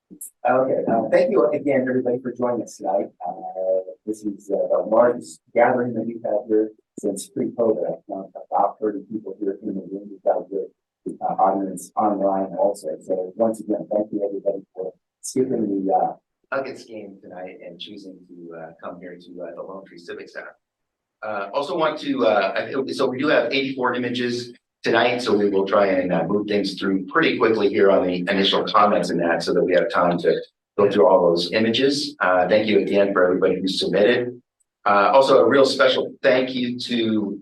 Okay, thank you again, everybody, for joining us tonight. This is the largest gathering that we've had here since pre-COVID. I count about 30 people here in the room. We've got a good audience online also. So once again, thank you, everybody, for skipping the Nuggets game tonight and choosing to come here to the Lone Tree Civic Center. Also want to, so we do have 84 images tonight, so we will try and move things through pretty quickly here on the initial comments in that so that we have time to go through all those images. Thank you again for everybody who submitted. Also, a real special thank you to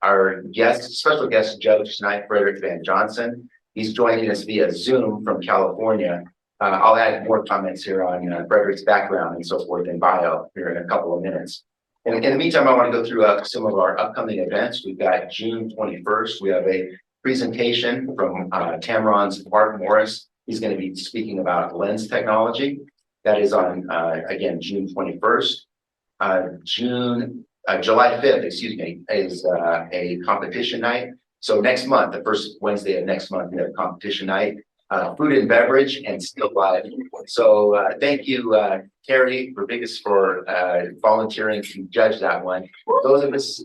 our special guest judge tonight, Frederick Van Johnson. He's joining us via Zoom from California. I'll add more comments here on Frederick's background and so forth in bio here in a couple of minutes. In the meantime, I want to go through some of our upcoming events. We've got June 21st. We have a presentation from Tamron's Mark Morris. He's going to be speaking about lens technology. That is on, again, June 21st. July 5th, excuse me, is a competition night. So next month, the first Wednesday of next month, we have a competition night. Food and beverage and still live. So thank you, Carrie Verbigas, for volunteering to judge that one. Those of us.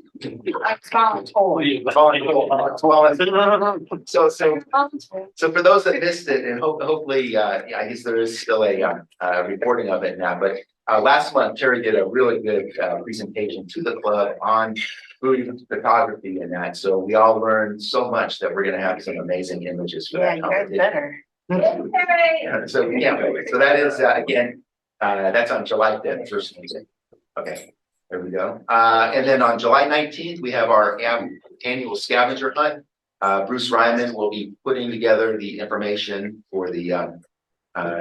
So for those that missed it, and hopefully, I guess there is still a recording of it now. But last month, Terry did a really good presentation to the club on food photography and that. So we all learned so much that we're going to have some amazing images for that competition. Better. So that is again, that's on July 5th, first Wednesday. Okay, there we go. And then on July 19th, we have our annual scavenger hunt. Bruce Ryman will be putting together the information for the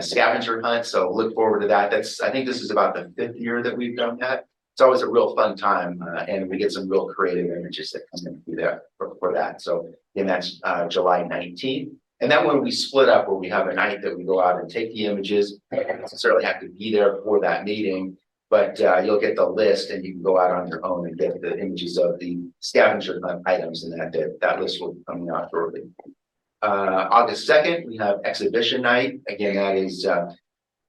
scavenger hunt. So look forward to that. I think this is about the 5th year that we've done that. It's always a real fun time, and we get some real creative images that come in through there for that. So again, that's July 19th. And that one we split up where we have a night that we go out and take the images. You don't necessarily have to be there for that meeting, but you'll get the list and you can go out on your own and get the images of the scavenger hunt items, and that list will be coming out shortly. August 2nd, we have exhibition night. Again, that is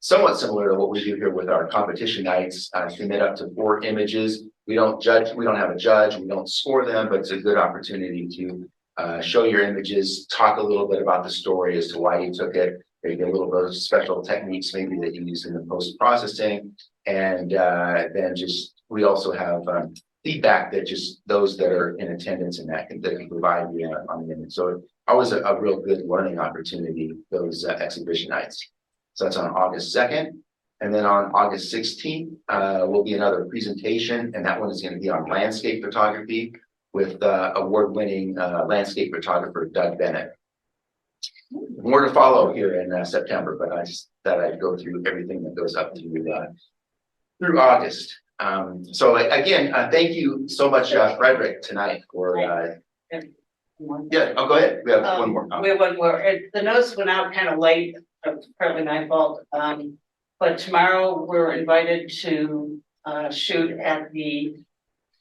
somewhat similar to what we do here with our competition nights. Submit up to 4 images. We don't judge, we don't have a judge, we don't score them, but it's a good opportunity to show your images, talk a little bit about the story as to why you took it, maybe a little bit of special techniques maybe that you use in the post-processing. And then we also have feedback that just those that are in attendance and that can provide you on the image. So always a real good learning opportunity, those exhibition nights. So that's on August 2nd. And then on August 16th will be another presentation, and that one is going to be on landscape photography with award-winning landscape photographer Doug Bennett. More to follow here in September, but I just thought I'd go through everything that goes up through August. So again, thank you so much, Frederick, tonight for. Yeah, go ahead. We have one more. We have one more. The notice went out kind of late. It's partly my fault. But tomorrow we're invited to shoot at the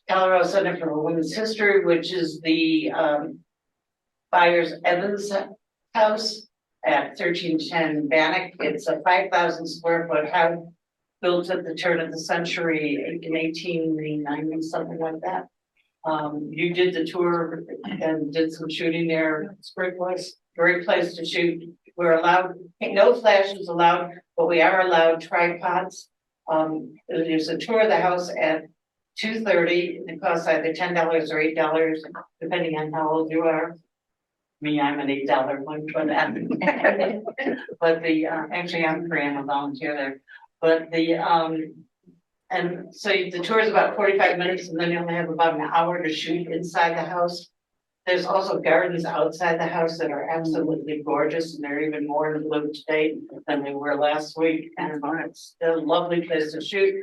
Colorado Center for Women's History, which is the Byers Evans house at 1310 Bannock. It's a 5,000 square foot house built at the turn of the century in 1890, something like that. You did the tour and did some shooting there. It's a great place to shoot. We're allowed, no flashes allowed, but we are allowed tripods. There's a tour of the house at 2:30. It costs either $10 or $8, depending on how old you are. Me, I'm an $8 one for that. But actually I'm free, I'm a volunteer there. But and so the tour is about 45 minutes, and then you only have about an hour to shoot inside the house. There's also gardens outside the house that are absolutely gorgeous, and they're even more in bloom today than they were last week. And it's a lovely place to shoot.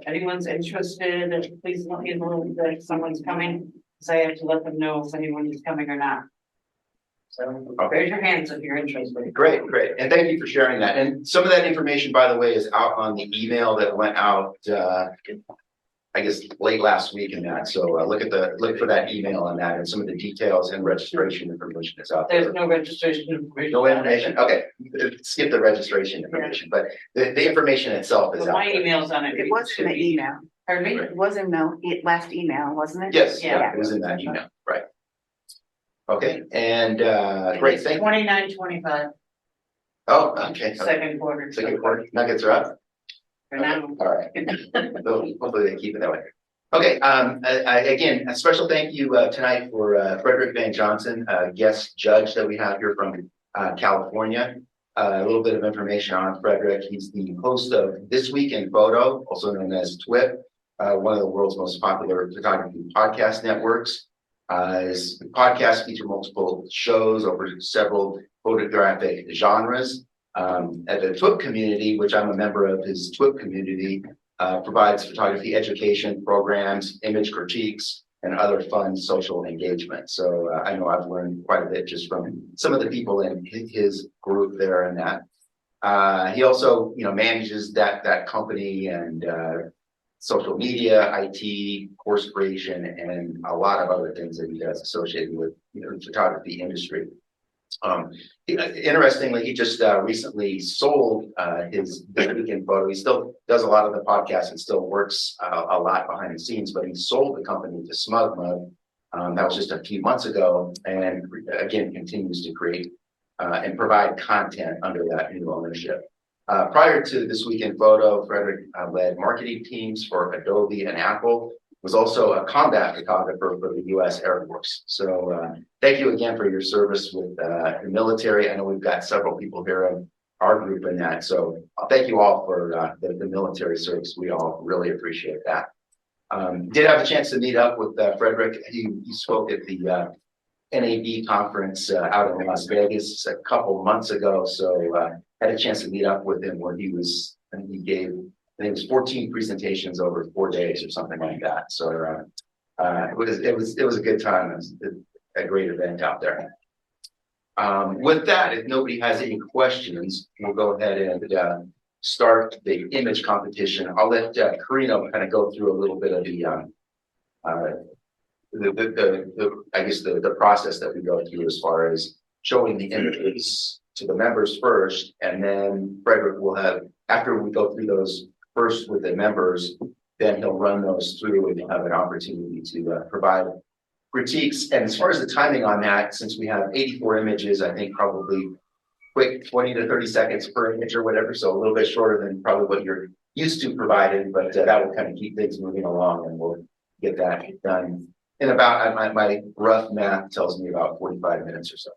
Anyone's interested, please let me know that someone's coming, because I have to let them know if anyone is coming or not. So raise your hands if you're interested. Great. And thank you for sharing that. And some of that information, by the way, is out on the email that went out I guess, late last week in that. So look for that email on that, and some of the details and registration information is out there. There's no registration information. No information. Okay, skip the registration information, but the information itself is But out my there. email's on it. It was in the email. Pardon me? It was in the last email, wasn't it? Yes, Yeah. yeah, it was in that email, right? Okay, and great, thank you. 29-25, Oh, okay. second quarter. Second quarter, nuggets are up. For now. All right. Hopefully they keep it that way. Okay, again, a special thank you tonight for Frederick Van Johnson, guest judge that we have here from California. A little bit of information on Frederick. He's the host of This Week in Photo, also known as TWIP, one of the world's most popular photography podcast networks. His podcasts feature multiple shows over several photographic genres. At the TWIP community, which I'm a member of, his TWIP community provides photography education programs, image critiques, and other fun social engagement. So I know I've learned quite a bit just from some of the people in his group there and that. He also, manages that company and social media, IT, course creation, and a lot of other things that he does associated with the photography industry. Interestingly, he just recently sold his This Week in Photo. He still does a lot of the podcasts and still works a lot behind the scenes, but he sold the company to SmugMug. That was just a few months ago, and again continues to create and provide content under that new ownership. Prior to This Week in Photo, Frederick led marketing teams for Adobe and Apple. Was also a combat photographer for the U.S. Air Force. So thank you again for your service with the military. I know we've got several people here in our group in that. So thank you all for the military service. We all really appreciate that. Did have a chance to meet up with Frederick. He spoke at the NAB conference out in Las Vegas a couple months ago. So had a chance to meet up with him where he gave, I think it was 14 presentations over 4 days or something like that. So it was a good time. It was a great event out there. With that, if nobody has any questions, we'll go ahead and start the image competition. I'll let Karina kind of go through a little bit of the process that we go through as far as showing the images to the members first, and then Frederick will have, after we go through those first with the members, then he'll run those through and have an opportunity to provide critiques. And as far as the timing on that, since we have 84 images, I think probably quick 20 to 30 seconds per image or whatever, so a little bit shorter than probably what you're used to provided, but that will kind of keep things moving along, and we'll get that done in about, my rough math tells me about 45 minutes or so.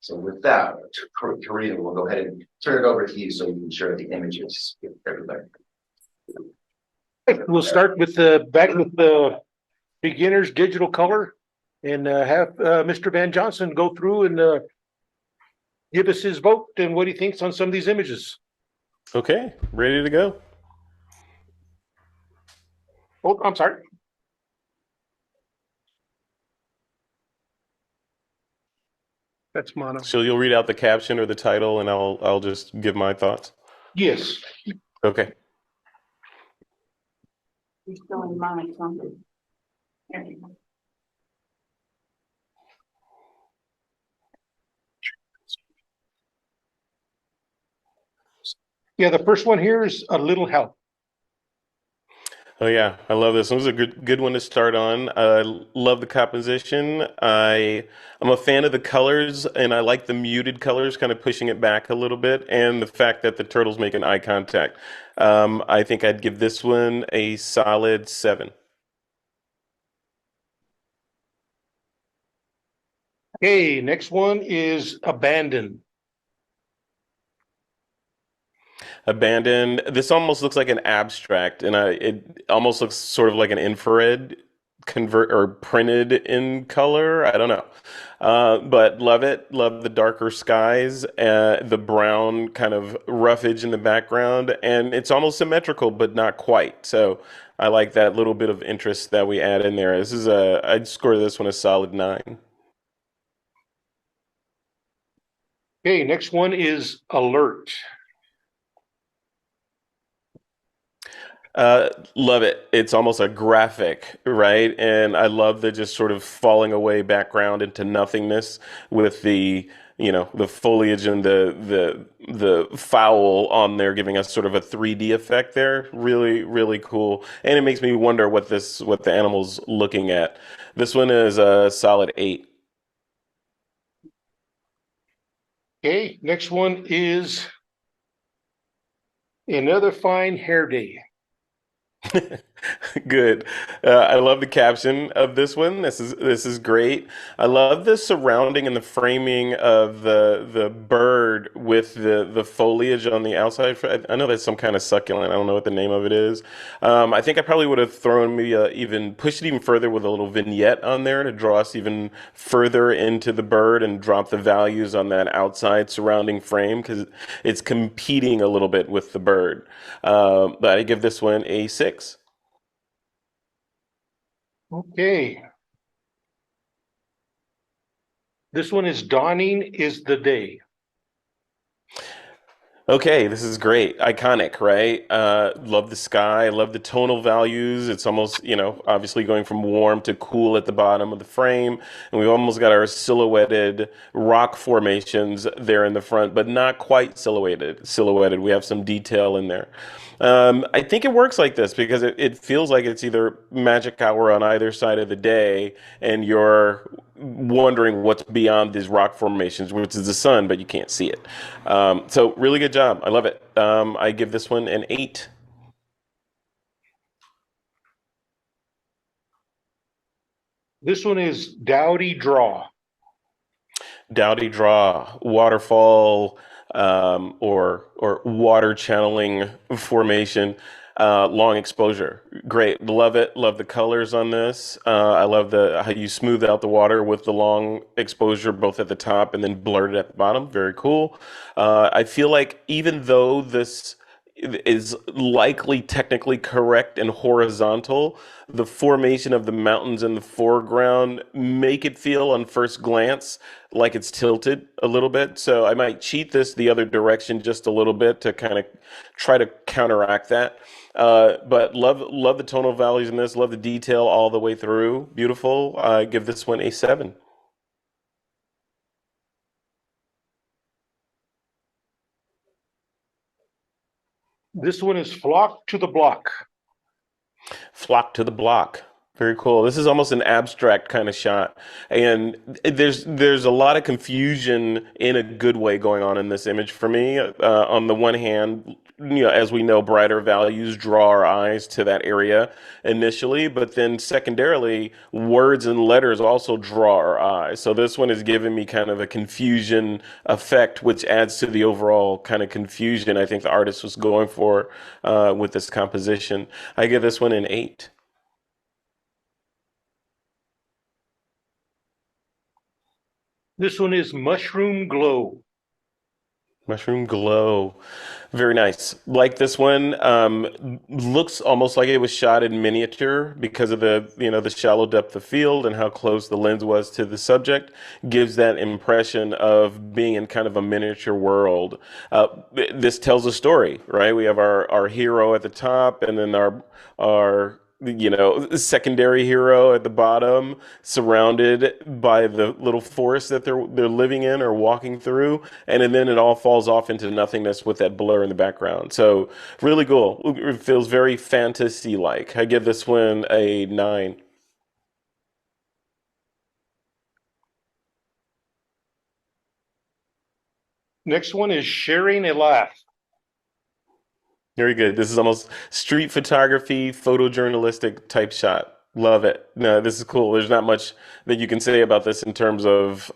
So with that, Karina, we'll go ahead and turn it over to you so you can share the images with everybody. We'll start with back with the beginner's digital color and have Mr. Van Johnson go through and give us his vote and what he thinks on some of these images. Okay, ready to go. Oh, I'm sorry. That's mono. So you'll read out the caption or the title, and I'll just give my thoughts. Yes. Okay. You're still in monotone. Yeah, the first one here is a little help. Oh yeah, I love this. This was a good one to start on. I love the composition. I'm a fan of the colors, and I like the muted colors, kind of pushing it back a little bit, and the fact that the turtle's making eye contact. I think I'd give this one a solid 7. Okay, next one is abandoned. Abandoned. This almost looks like an abstract, and it almost looks sort of like an infrared convert or printed in color. I don't know, but love it. Love the darker skies, the brown kind of roughage in the background, and it's almost symmetrical, but not quite. So I like that little bit of interest that we add in there. I'd score this one a solid 9. Okay, next one is alert. Love it. It's almost a graphic, right? And I love the just sort of falling away background into nothingness with the, the foliage and the fowl on there giving us sort of a 3D effect there. Really, really cool. And it makes me wonder what the animal's looking at. This one is a solid 8. Okay, next one is another fine hair day. Good. I love the caption of this one. This is great. I love the surrounding and the framing of the bird with the foliage on the outside. I know that's some kind of succulent. I don't know what the name of it is. I think I probably would have thrown maybe even pushed it even further with a little vignette on there to draw us even further into the bird and drop the values on that outside surrounding frame because it's competing a little bit with the bird. But I give this one a 6. Okay. This one is Dawning is the Day. Okay, this is great. Iconic, right? Love the sky. Love the tonal values. It's almost, obviously going from warm to cool at the bottom of the frame. And we've almost got our silhouetted rock formations there in the front, but not quite silhouetted. We have some detail in there. I think it works like this because it feels like it's either magic hour on either side of the day, and you're wondering what's beyond these rock formations, which is the sun, but you can't see it. So really good job. I love it. I give this one an 8. This one is Dowdy Draw. Dowdy draw, waterfall, or water channeling formation, long exposure. Great, love it. Love the colors on this. I love the how you smooth out the water with the long exposure, both at the top and then blurred at the bottom. Very cool. I feel like even though this is likely technically correct and horizontal, the formation of the mountains in the foreground make it feel on first glance like it's tilted a little bit. So I might cheat this the other direction just a little bit to kind of try to counteract that. But love the tonal values in this. Love the detail all the way through. Beautiful. I give this one a 7. This one is Flock to the Block. Flock to the block. Very cool. This is almost an abstract kind of shot, and there's a lot of confusion in a good way going on in this image for me. On the one hand, as we know, brighter values draw our eyes to that area initially, but then secondarily, words and letters also draw our eyes. So this one is giving me kind of a confusion effect, which adds to the overall kind of confusion I think the artist was going for with this composition. I give this one an 8. This one is Mushroom Glow. Mushroom glow. Very nice. Like this one, looks almost like it was shot in miniature because of the shallow depth of field and how close the lens was to the subject. Gives that impression of being in kind of a miniature world. This tells a story, right? We have our hero at the top, and then our secondary hero at the bottom, surrounded by the little forest that they're living in or walking through, and then it all falls off into nothingness with that blur in the background. So really cool. It feels very fantasy-like. I give this one a 9. Next one is Sharing a Laugh. Very good. This is almost street photography, photojournalistic type shot. Love it. No, this is cool. There's not much that you can say about this in terms of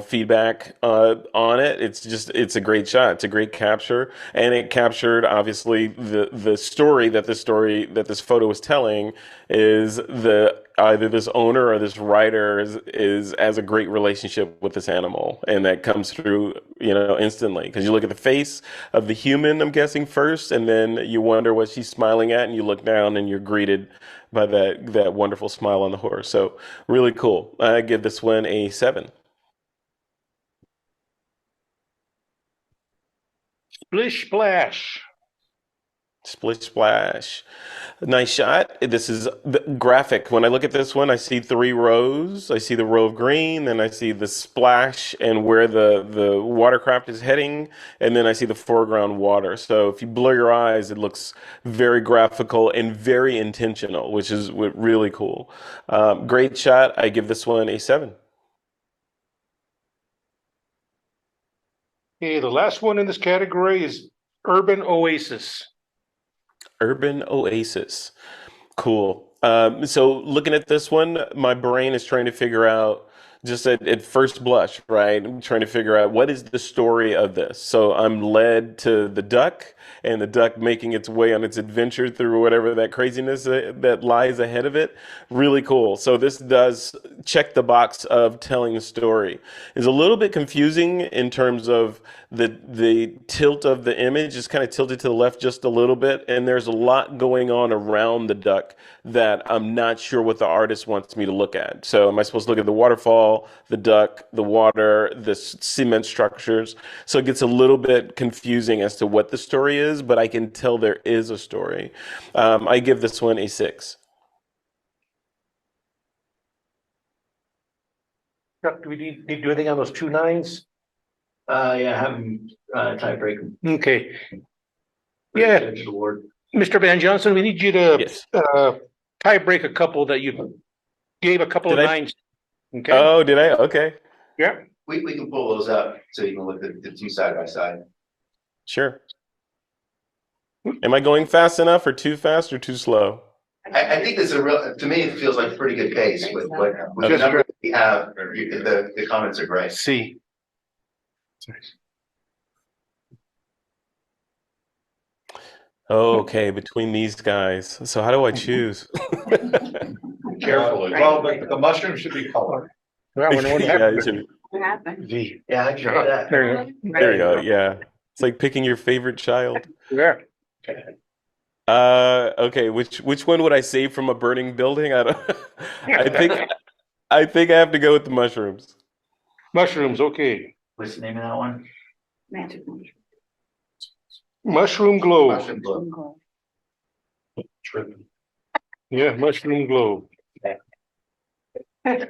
feedback on it. It's a great shot. It's a great capture, and it captured obviously the story that this photo is telling is the either this owner or this writer is has a great relationship with this animal, and that comes through instantly because you look at the face of the human, I'm guessing first, and then you wonder what she's smiling at, and you look down and you're greeted by that wonderful smile on the horse. So really cool. I give this one a 7. Splish Splash. Splish splash. Nice shot. This is the graphic. When I look at this one, I see three rows. I see the row of green, then I see the splash and where the watercraft is heading, and then I see the foreground water. So if you blur your eyes, it looks very graphical and very intentional, which is really cool. Great shot. I give this one a 7. Okay, the last one in this category is Urban Oasis. Urban Oasis. Cool. So looking at this one, my brain is trying to figure out just at first blush, right? I'm trying to figure out what is the story of this. So I'm led to the duck and the duck making its way on its adventure through whatever that craziness that lies ahead of it. Really cool. So this does check the box of telling a story. It's a little bit confusing in terms of the tilt of the image is kind of tilted to the left just a little bit, and there's a lot going on around the duck that I'm not sure what the artist wants me to look at. So am I supposed to look at the waterfall, the duck, the water, the cement structures? So it gets a little bit confusing as to what the story is, but I can tell there is a story. I give this one a 6. Chuck, do we need to do anything on those 2 nines? Yeah, have him tie break. Okay. Yeah, Mr. Van Johnson, we need you to Yes. tie break a couple that you gave a couple Did of I? nines. Okay, Oh, did I? Okay. yeah, We can pull those up so you can look at the two side by side. Sure. Am I going fast enough or too fast or too slow? I think this is a real, to me, it feels like a pretty good pace with the Okay. number we have, the comments are great. see. Okay, between these guys. So how do I choose? Carefully. Well, the mushroom should be colored. Well, we're going to Yeah, have it should be. What happened? V. Yeah, I tried that. There you There you go. Yeah. It's like picking your favorite child. go. Yeah. Okay, which one would I save from a burning building? I don't I think I have to go with the mushrooms. Mushrooms, okay. What's the name of that one? Magic mushroom. Mushroom globe. Mushroom glow. Tripping. Yeah, mushroom globe. That's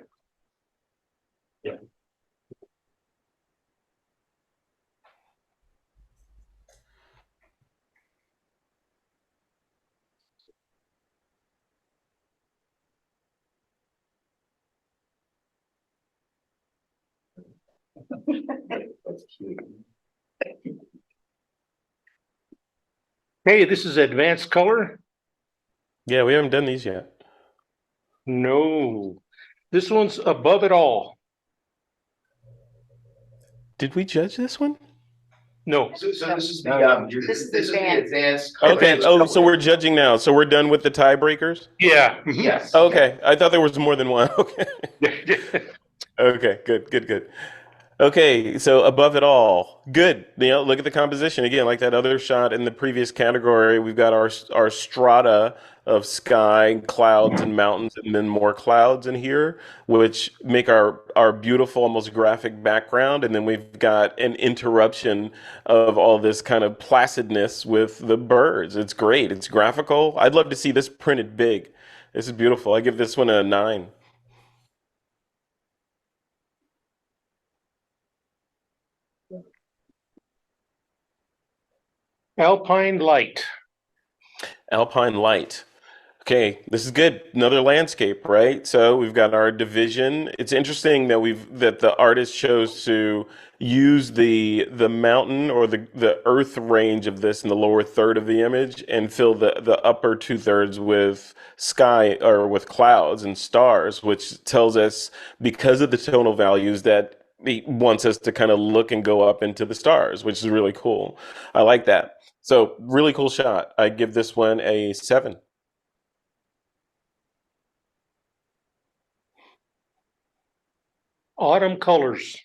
cute. Hey, this is advanced color. Yeah, we haven't done these yet. No, this one's above it all. Did we judge this one? No, So this is the, This is this is the advanced. advanced. Okay. Oh, so we're judging now. So we're done with the tiebreakers? yeah. Yes. Okay. I thought there was more than one. Okay. Okay, good. Okay, so above it all, good. You know, look at the composition again, like that other shot in the previous category. We've got our strata of sky, clouds, and mountains, and then more clouds in here, which make our beautiful, almost graphic background. And then we've got an interruption of all this kind of placidness with the birds. It's great. It's graphical. I'd love to see this printed big. This is beautiful. I give this one a 9. Alpine light. Alpine light. Okay, this is good. Another landscape, right? So we've got our division. It's interesting that the artist chose to use the mountain or the earth range of this in the lower third of the image and fill the upper 2/3 with sky or with clouds and stars, which tells us because of the tonal values that he wants us to kind of look and go up into the stars, which is really cool. I like that. So really cool shot. I give this one a 7. Autumn colors.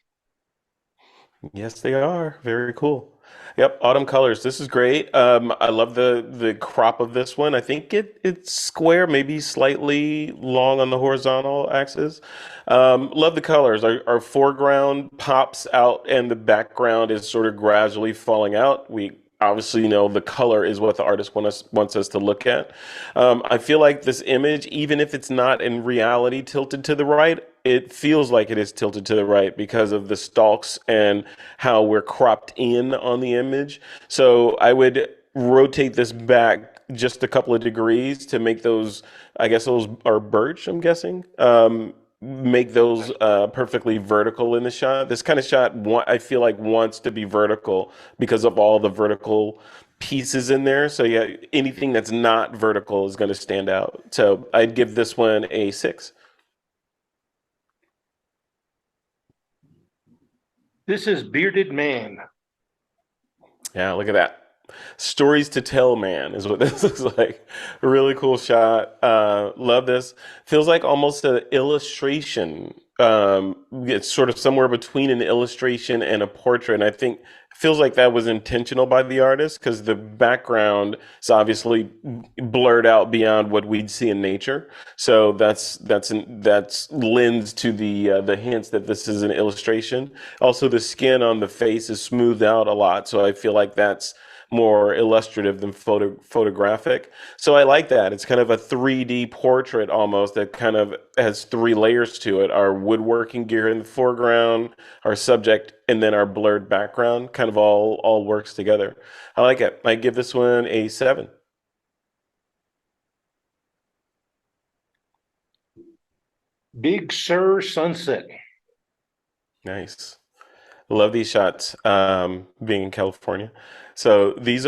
Yes, they are. Very cool. Yep, autumn colors. This is great. I love the crop of this one. I think it's square, maybe slightly long on the horizontal axis. Love the colors. Our foreground pops out and the background is sort of gradually falling out. obviously, the color is what the artist wants us to look at. I feel like this image, even if it's not in reality tilted to the right, it feels like it is tilted to the right because of the stalks and how we're cropped in on the image. So I would rotate this back just a couple of degrees to make those, I guess those are birch, I'm guessing. Make those perfectly vertical in the shot. This kind of shot, I feel like wants to be vertical because of all the vertical pieces in there. So yeah, anything that's not vertical is going to stand out. So I'd give this one a 6. This is Bearded Man. Yeah, look at that. Stories to tell, man, is what this looks like. A really cool shot. Love this. Feels like almost an illustration. It's sort of somewhere between an illustration and a portrait. And I think feels like that was intentional by the artist because the background is obviously blurred out beyond what we'd see in nature. So that's lends to the hints that this is an illustration. Also, the skin on the face is smoothed out a lot, so I feel like that's more illustrative than photographic. So I like that. It's kind of a 3D portrait almost that kind of has 3 layers to it. Our woodworking gear in the foreground, our subject, and then our blurred background kind of all works together. I like it. I give this one a 7. Big Sur Sunset. Nice. Love these shots. Being in California, so this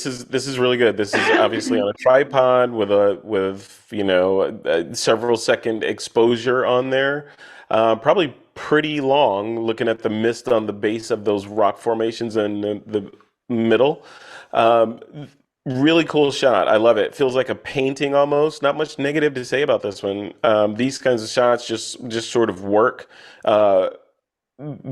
is really good. This is obviously on a tripod with several second exposure on there. Probably pretty long. Looking at the mist on the base of those rock formations in the middle. Um, Really cool shot. I love it. Feels like a painting almost. Not much negative to say about this one. These kinds of shots just sort of work.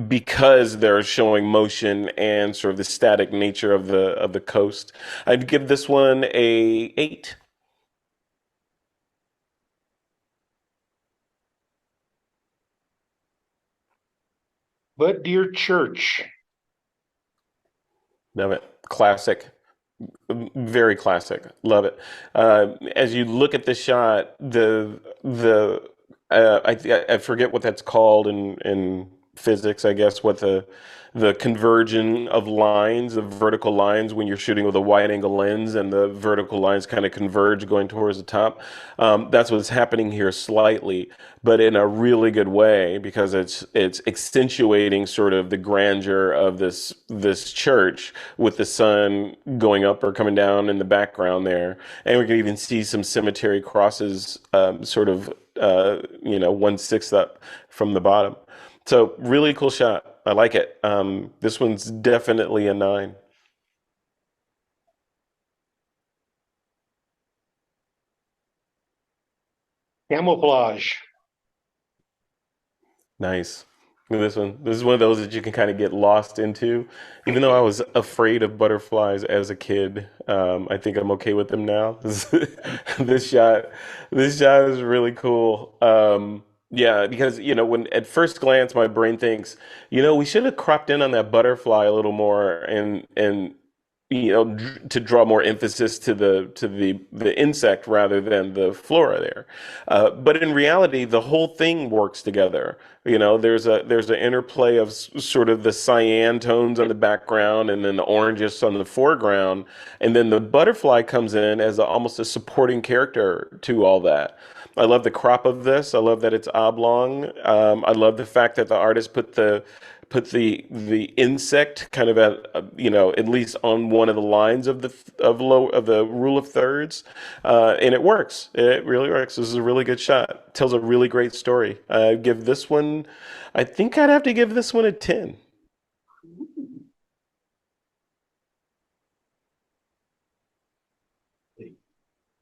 Because they're showing motion and sort of the static nature of the coast. I'd give this one a 8. But Dear Church. Love it. Classic. Very classic. Love it. As you look at the shot, the I forget what that's called in physics, I guess, what the conversion of lines, of vertical lines, when you're shooting with a wide angle lens and the vertical lines kind of converge going towards the top. That's what's happening here slightly, but in a really good way because it's accentuating sort of the grandeur of this church with the sun going up or coming down in the background there, and we can even see some cemetery crosses, sort of 1/6 up from the bottom. So really cool shot. I like it. This one's definitely a 9. Camouflage. Nice. Look at this one. This is one of those that you can kind of get lost into. Even though I was afraid of butterflies as a kid, I think I'm okay with them now. This shot, this shot is really cool. Yeah, because when at first glance my brain thinks, we should have cropped in on that butterfly a little more and to draw more emphasis to the insect rather than the flora there. But in reality, the whole thing works together. There's an interplay of sort of the cyan tones on the background and then the oranges on the foreground, and then the butterfly comes in as almost a supporting character to all that. I love the crop of this. I love that it's oblong. I love the fact that the artist put the insect kind of at least on one of the lines of the rule of thirds, and it works. It really works. This is a really good shot. Tells a really great story. I think I'd have to give this one a 10.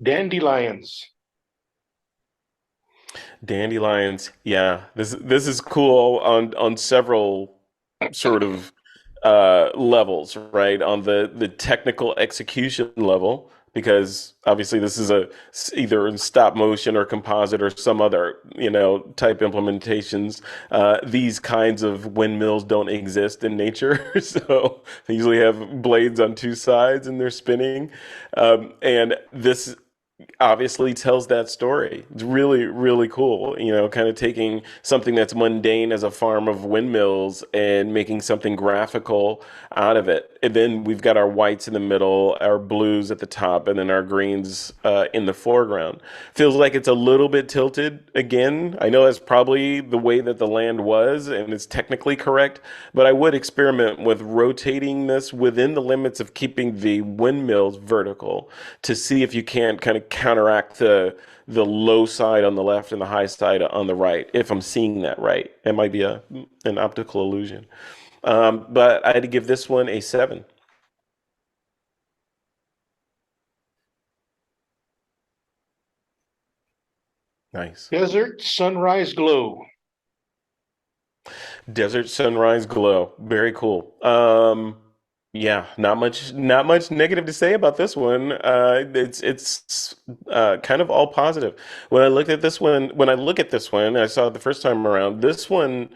Dandelions. Dandelions, yeah. This is cool on several sort of levels, right? On the technical execution level, because obviously this is either stop motion or composite or some other, type implementations. These kinds of windmills don't exist in nature, so they usually have blades on two sides and they're spinning. And this obviously tells that story. It's really, really cool, kind of taking something that's mundane as a farm of windmills and making something graphical out of it. And then we've got our whites in the middle, our blues at the top, and then our greens in the foreground. Feels like it's a little bit tilted again. I know that's probably the way that the land was, and it's technically correct, but I would experiment with rotating this within the limits of keeping the windmills vertical to see if you can't kind of counteract the low side on the left and the high side on the right. If I'm seeing that right, it might be an optical illusion. But I had to give this one a 7. Nice. Desert sunrise glow. Desert sunrise glow. Very cool. Yeah, not much negative to say about this one. It's kind of all positive. When I look at this one, I saw it the first time around. This one,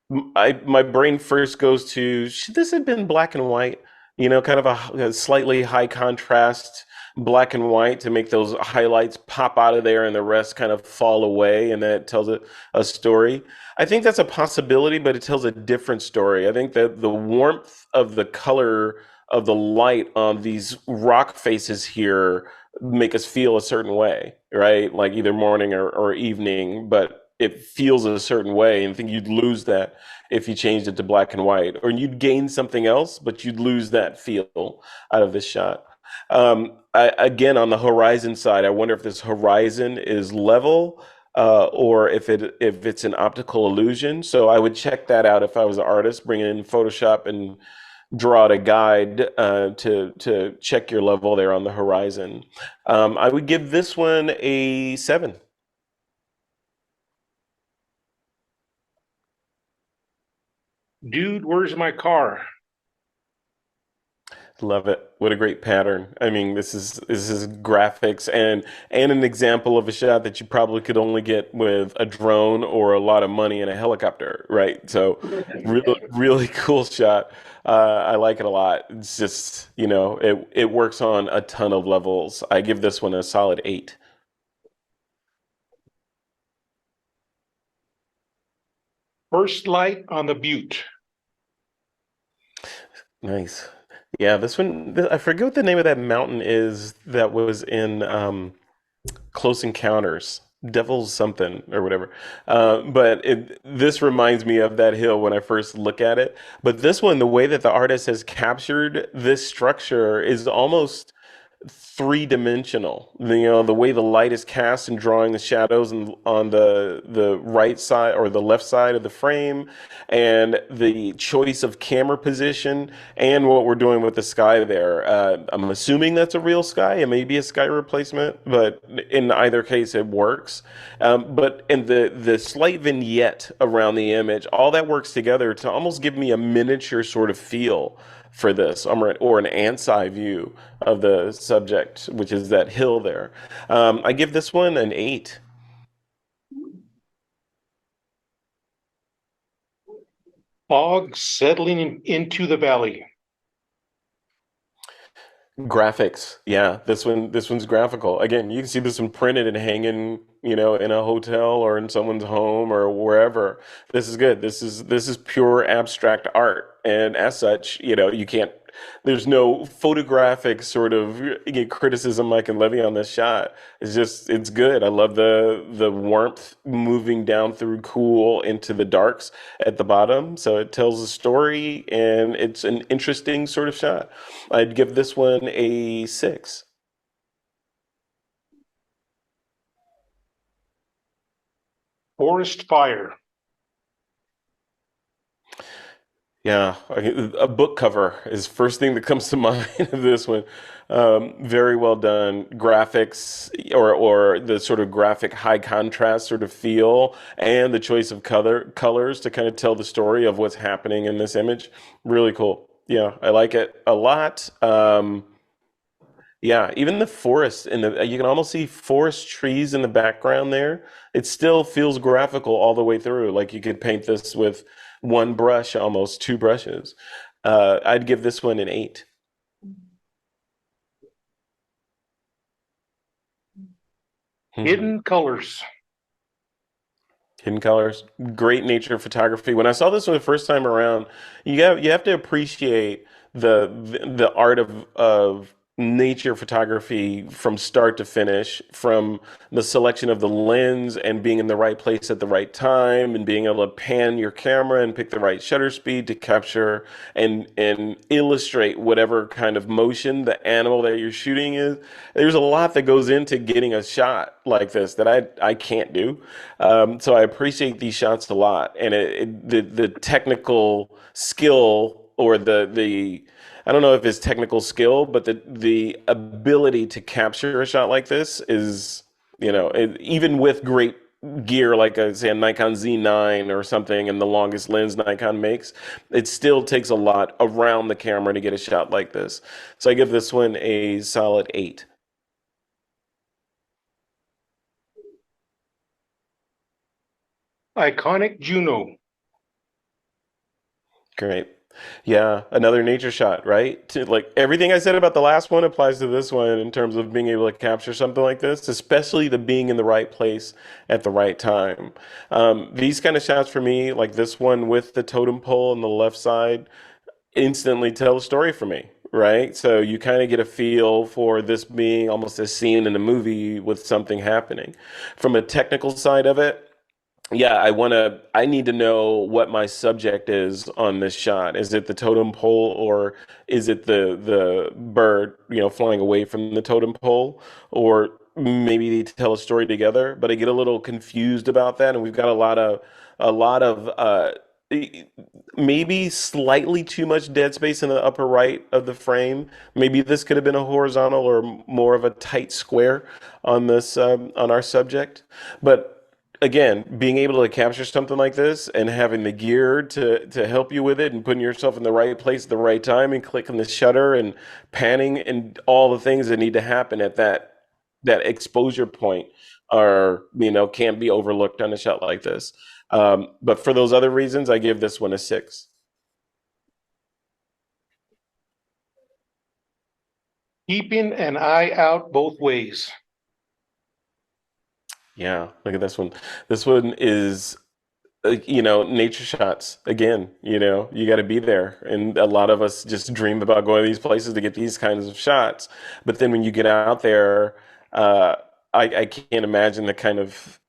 my brain first goes to, should this have been black and white? Kind of a slightly high contrast black and white to make those highlights pop out of there and the rest kind of fall away, and then it tells a story. I think that's a possibility, but it tells a different story. I think that the warmth of the color of the light on these rock faces here make us feel a certain way, right? Like either morning or evening, but it feels a certain way. And I think you'd lose that if you changed it to black and white, or you'd gain something else, but you'd lose that feel out of this shot. Again, on the horizon side, I wonder if this horizon is level, or if it's an optical illusion. So I would check that out if I was an artist, bring it in Photoshop and draw out a guide to check your level there on the horizon. I would give this one a 7. Dude, where's my car? Love it. What a great pattern. I mean, this is graphics and an example of a shot that you probably could only get with a drone or a lot of money in a helicopter, right? So really, really cool shot. I like it a lot. It's just, it works on a ton of levels. I give this one a solid 8. First light on the butte. Nice. Yeah, this one, I forget what the name of that mountain is that was in Close Encounters, Devil's something or whatever. But this reminds me of that hill when I first look at it. But this one, the way that the artist has captured this structure is almost three-dimensional. The way the light is cast and drawing the shadows on the right side or the left side of the frame, and the choice of camera position, and what we're doing with the sky there. I'm assuming that's a real sky. It may be a sky replacement, but in either case, it works. But in the slight vignette around the image, all that works together to almost give me a miniature sort of feel for this, or an ant's eye view of the subject, which is that hill there. I give this one an 8. Fog settling into the valley. Graphics, yeah. This one's graphical. Again, you can see this one printed and hanging, in a hotel or in someone's home or wherever. This is good. This is pure abstract art, and as such, you can't. There's no photographic sort of criticism I can levy on this shot. It's good. I love the warmth moving down through cool into the darks at the bottom. So it tells a story, and it's an interesting sort of shot. I'd give this one a 6. Forest fire. Yeah, a book cover is first thing that comes to mind of this one. Very well done. Graphics, or the sort of graphic high contrast sort of feel, and the choice of colors to kind of tell the story of what's happening in this image. Really cool. Yeah, I like it a lot. Yeah, even the forest in the you can almost see forest trees in the background there. It still feels graphical all the way through. Like you could paint this with one brush, almost two brushes. I'd give this one an 8. Mhm. Hidden colors. Hidden colors, great nature photography. When I saw this one the first time around, you have to appreciate the art of nature photography from start to finish, from the selection of the lens and being in the right place at the right time and being able to pan your camera and pick the right shutter speed to capture and illustrate whatever kind of motion the animal that you're shooting is. There's a lot that goes into getting a shot like this that I can't do. So I appreciate these shots a lot, and the technical skill or the I don't know if it's technical skill, but the ability to capture a shot like this is, even with great gear like say a Nikon Z9 or something and the longest lens Nikon makes, it still takes a lot around the camera to get a shot like this. So I give this one a solid 8. Iconic Juno. Great. Yeah, another nature shot, right? Like everything I said about the last one applies to this one in terms of being able to capture something like this, especially the being in the right place at the right time. These kind of shots for me, like this one with the totem pole on the left side, instantly tell a story for me, right? So you kind of get a feel for this being almost a scene in a movie with something happening. From a technical side of it, yeah, I need to know what my subject is on this shot. Is it the totem pole or is it the bird, flying away from the totem pole? Or maybe they tell a story together, but I get a little confused about that. And we've got a lot of e- maybe slightly too much dead space in the upper right of the frame. Maybe this could have been a horizontal or more of a tight square on this on our subject. But again, being able to capture something like this and having the gear to help you with it and putting yourself in the right place at the right time and clicking the shutter and panning and all the things that need to happen at that exposure point are, can't be overlooked on a shot like this. But for those other reasons, I give this one a 6. Keeping an eye out both ways. Yeah, look at this one. This one is nature shots again. You got to be there, and a lot of us just dream about going to these places to get these kinds of shots. But then when you get out there, uh, I can't imagine the kind of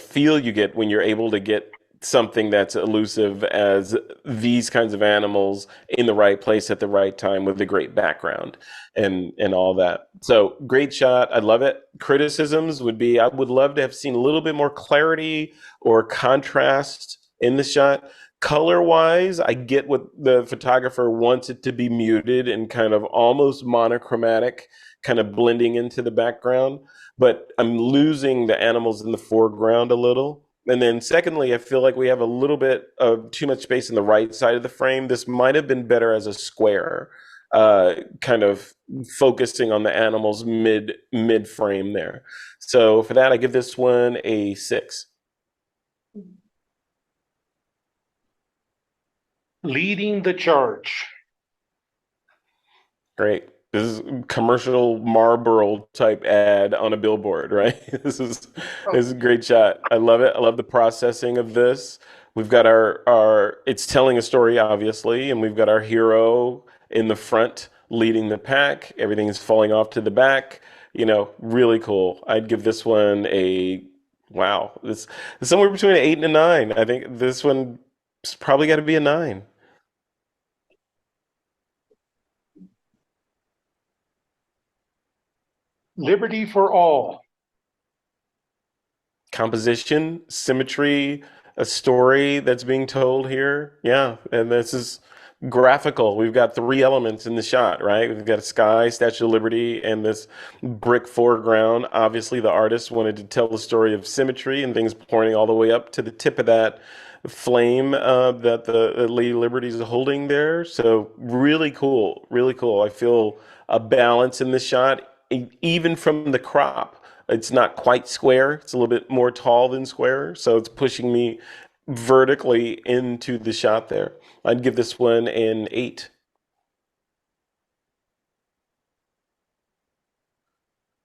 feel you get when you're able to get something that's elusive as these kinds of animals in the right place at the right time with a great background and all that. So great shot. I love it. Criticisms would be I would love to have seen a little bit more clarity or contrast in the shot. Color wise, I get what the photographer wants it to be muted and kind of almost monochromatic, kind of blending into the background. But I'm losing the animals in the foreground a little. And then, secondly, I feel like we have a little bit of too much space in the right side of the frame. This might have been better as a square, kind of focusing on the animals mid frame there. So for that, I give this one a 6. Leading the charge. Great. This is commercial Marlboro type ad on a billboard, right? This is a great shot. I love it. I love the processing of this. We've got our it's telling a story, obviously, and we've got our hero in the front leading the pack. Everything is falling off to the back. Really cool. I'd give this one a wow. This is somewhere between an 8 and a 9. I think this one's probably got to be a 9. Liberty for all. Composition, symmetry, a story that's being told here. Yeah, and this is graphical. We've got three elements in the shot, right? We've got a sky, Statue of Liberty, and this brick foreground. Obviously, the artist wanted to tell the story of symmetry and things pointing all the way up to the tip of flame that the Lady Liberty is holding there. So really cool, really cool. I feel a balance in the shot, even from the crop. It's not quite square. It's a little bit more tall than square, so it's pushing me vertically into the shot there. I'd give this one an 8.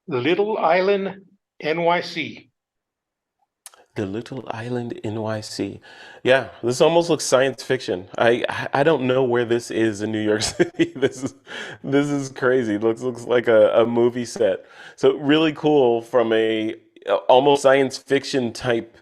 Little Island, NYC. The Little Island, NYC. Yeah, this almost looks science fiction. I don't know where this is in New York City. This is crazy. It looks like a movie set. So really cool from a almost science fiction type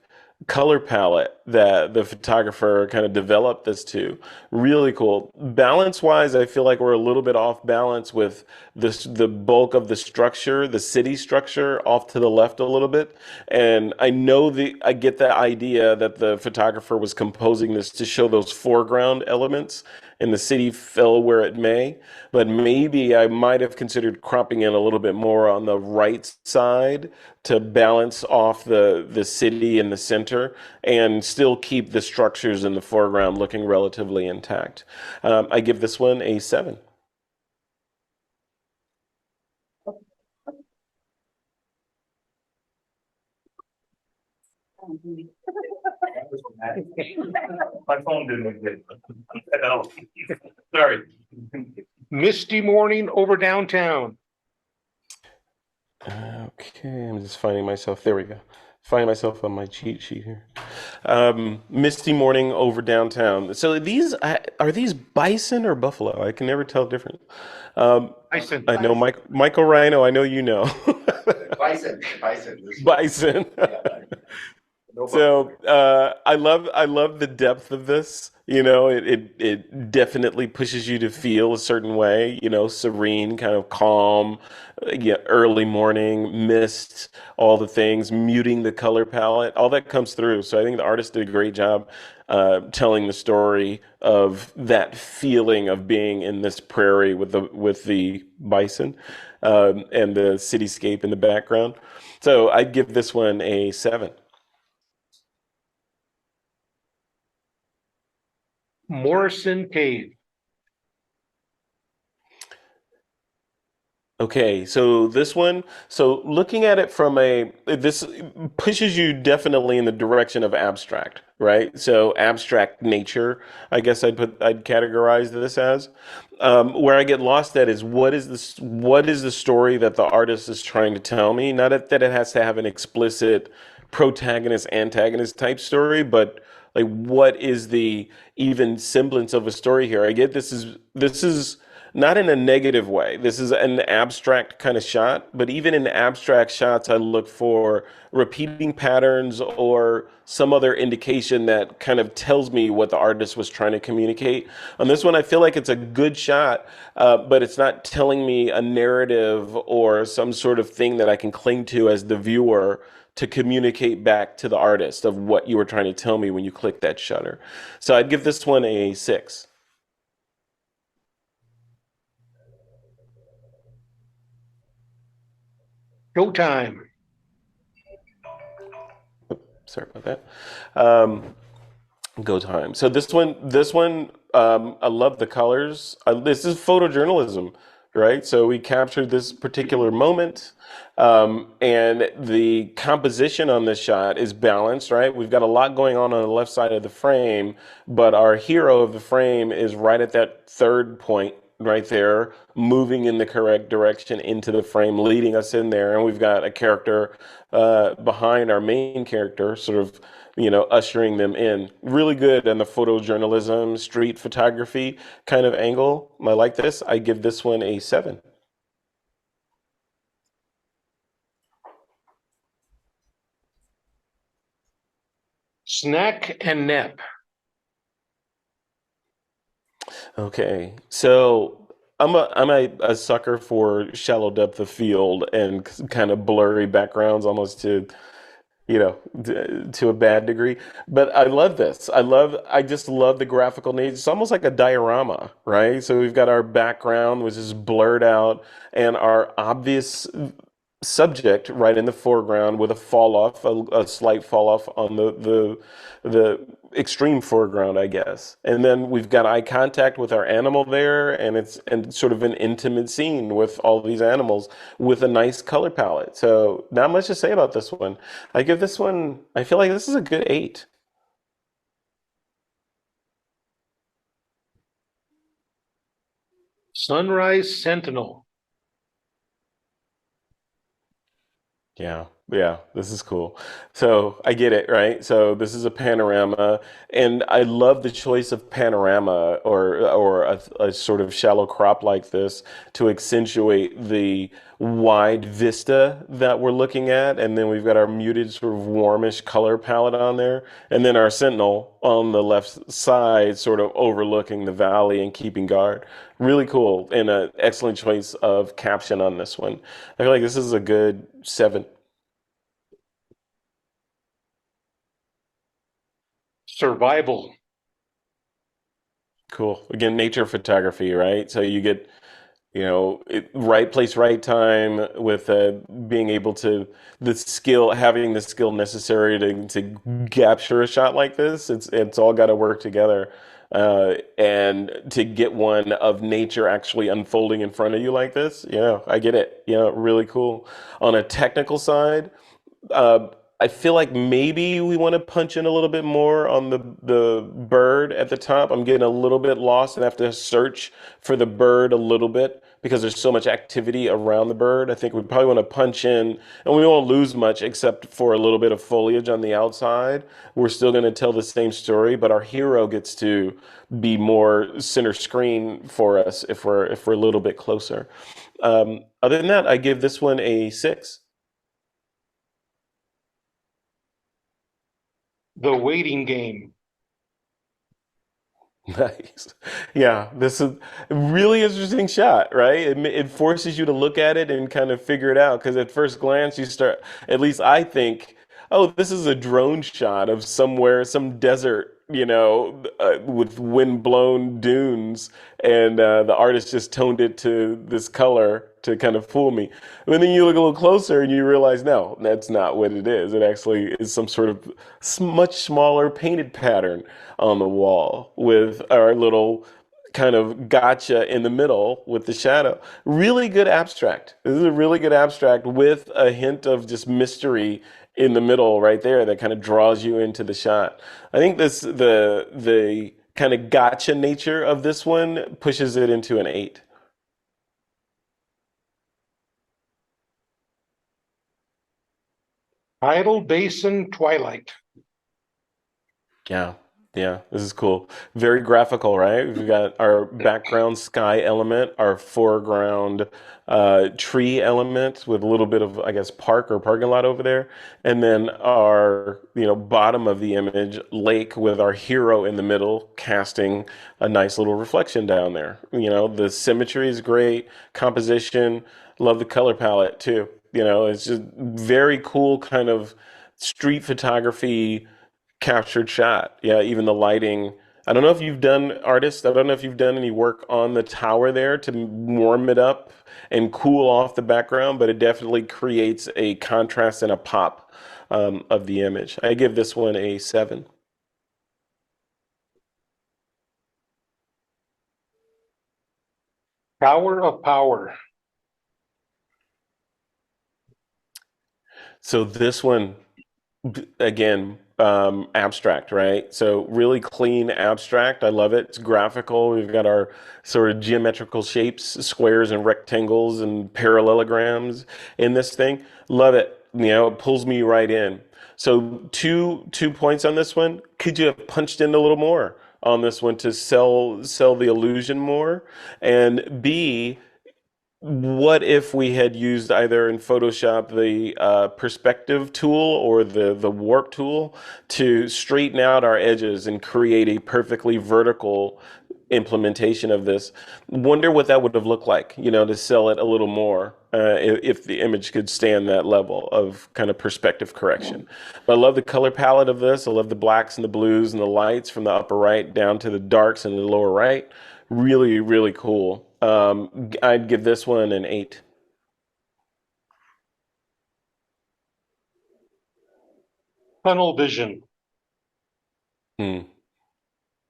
color palette that the photographer kind of developed this to. Really cool. Balance wise, I feel like we're a little bit off balance with the bulk of the structure, the city structure off to the left a little bit. And I get the idea that the photographer was composing this to show those foreground elements and the city fell where it may, but maybe I might have considered cropping in a little bit more on the right side to balance off the city in the center and still keep the structures in the foreground looking relatively intact. I give this one a 7. My phone didn't get it. Sorry. Misty morning over downtown. Okay, I'm just finding myself. There we go. Finding myself on my cheat sheet here. Misty morning over downtown. So are these bison or buffalo? I can never tell different. Bison. I know Michael Rhino. I know you know. Bison. Bison. No So I love the depth of this. It definitely pushes you to feel a certain way. Serene, kind of calm, yeah, early morning, mist, all the things, muting the color palette, all that comes through. So I think the artist did a great job telling the story of that feeling of being in this prairie with the bison and the cityscape in the background. So I'd give this one a 7. Morrison Cave. Okay, so this one, so looking at it this pushes you definitely in the direction of abstract, right? So abstract nature, I guess I'd categorize this as. Where I get lost at is what is the story that the artist is trying to tell me? Not that it has to have an explicit protagonist antagonist type story, but like what is the even semblance of a story here? I get this is not in a negative way. This is an abstract kind of shot, but even in abstract shots, I look for repeating patterns or some other indication that kind of tells me what the artist was trying to communicate. On this one, I feel like it's a good shot, but it's not telling me a narrative or some sort of thing that I can cling to as the viewer to communicate back to the artist of what you were trying to tell me when you click that shutter. So I'd give this one a 6. Showtime. Sorry about that. Go time. So this one, I love the colors. This is photojournalism, right? So we captured this particular moment, and the composition on this shot is balanced, right? We've got a lot going on the left side of the frame, but our hero of the frame is right at that third point right there, moving in the correct direction into the frame, leading us in there. And we've got a character behind our main character, sort of, ushering them in. Really good on the photojournalism, street photography kind of angle. I like this. I give this one a 7. Snack and nap. Okay, so I'm a sucker for shallow depth of field and kind of blurry backgrounds, almost to a bad degree. But I love this. I just love the graphical needs. It's almost like a diorama, right? So we've got our background, which is blurred out, and our obvious subject right in the foreground with a fall off, a slight fall off on the extreme foreground, I guess. And then we've got eye contact with our animal there, and it's and sort of an intimate scene with all these animals with a nice color palette. So not much to say about this one. I give this one, I feel like this is a good 8. Sunrise Sentinel. Yeah, yeah, this is cool. So I get it, right? So this is a panorama, and I love the choice of panorama or a sort of shallow crop like this to accentuate the wide vista that we're looking at, and then we've got our muted sort of warmish color palette on there, and then our sentinel on the left side, sort of overlooking the valley and keeping guard. Really cool, and an excellent choice of caption on this one. I feel like this is a good 7. Survival. Cool. Again, nature photography, right? So you get, right place, right time with being able to having the skill necessary to capture a shot like this. It's all got to work together, and to get one of nature actually unfolding in front of you like this. I get it. Really cool. On a technical side, uh, I feel like maybe we want to punch in a little bit more on the bird at the top. I'm getting a little bit lost and have to search for the bird a little bit because there's so much activity around the bird. I think we probably want to punch in, and we won't lose much except for a little bit of foliage on the outside. We're still going to tell the same story, but our hero gets to be more center screen for us if we're a little bit closer. Other than that, I give this one a 6. The Waiting Game. Nice. Yeah, this is a really interesting shot, right? It forces you to look at it and kind of figure it out because at first glance you start, at least I think, oh, this is a drone shot of somewhere, some desert, with wind-blown dunes, and the artist just toned it to this color to kind of fool me. And then you look a little closer and you realize, no, that's not what it is. It actually is some sort of much smaller painted pattern on the wall with our little kind of gotcha in the middle with the shadow. Really good abstract. This is a really good abstract with a hint of just mystery in the middle right there that kind of draws you into the shot. I think the kind of gotcha nature of this one pushes it into an 8. Tidal Basin Twilight. Yeah, yeah, this is cool. Very graphical, right? We've got our background sky element, our foreground tree element with a little bit of, I guess, park or parking lot over there, and then our, bottom of the image, lake with our hero in the middle, casting a nice little reflection down there. The symmetry is great, composition, love the color palette too. It's just very cool kind of street photography captured shot. Yeah, even the lighting. I don't know if you've done artists. I don't know if you've done any work on the tower there to warm it up and cool off the background, but it definitely creates a contrast and a pop of the image. I give this one a 7. Tower of Power. So this one, again, abstract, right? So really clean abstract. I love it. It's graphical. We've got our sort of geometrical shapes, squares and rectangles and parallelograms in this thing. Love it. It pulls me right in. So two points on this one. Could you have punched in a little more on this one to sell the illusion more? And B, what if we had used either in Photoshop the perspective tool or the warp tool to straighten out our edges and create a perfectly vertical implementation of this? Wonder what that would have looked like, to sell it a little more if the image could stand that level of kind of perspective correction. But I love the color palette of this. I love the blacks and the blues and the lights from the upper right down to the darks in the lower right. Really, really cool. I'd give this one an 8. tunnel vision. Hmm.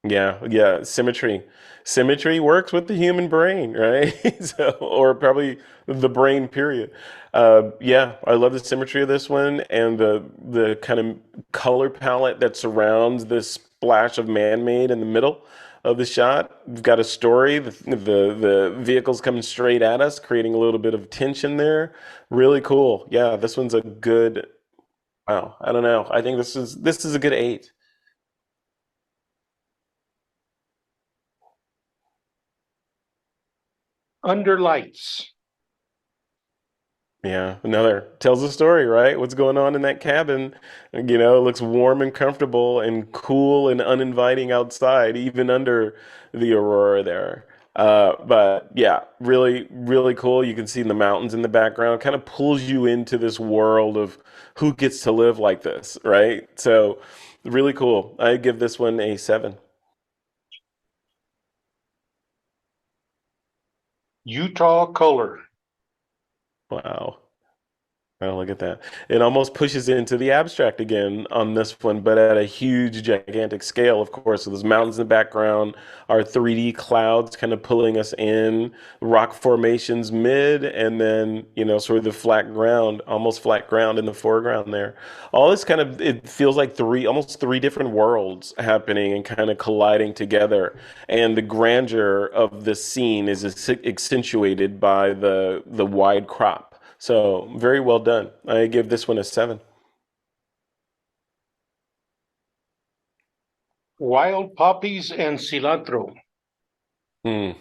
Yeah, symmetry works with the human brain, right? So, or probably the brain period. Yeah, I love the symmetry of this one and the kind of color palette that surrounds this splash of man-made in the middle of the shot. We've got a story, the vehicle's coming straight at us, creating a little bit of tension there. Really cool. Yeah, this one's a good, wow, I don't know. I think this is a good 8. Under lights. Yeah, another tells a story, right? What's going on in that cabin? It looks warm and comfortable and cool and uninviting outside, even under the aurora there. But yeah, really, really cool. You can see the mountains in the background, kind of pulls you into this world of who gets to live like this, right? So, really cool. I give this one a 7. Utah color. Wow. Oh, look at that. It almost pushes into the abstract again on this one, but at a huge, gigantic scale, of course. So those mountains in the background are 3D clouds kind of pulling us in, rock formations mid, and then, sort of the flat ground, almost flat ground in the foreground there. All this kind of, it feels like almost three different worlds happening and kind of colliding together. And the grandeur of this scene is accentuated by the wide crop. So very well done. I give this one a 7. Wild poppies and cilantro. Hmm.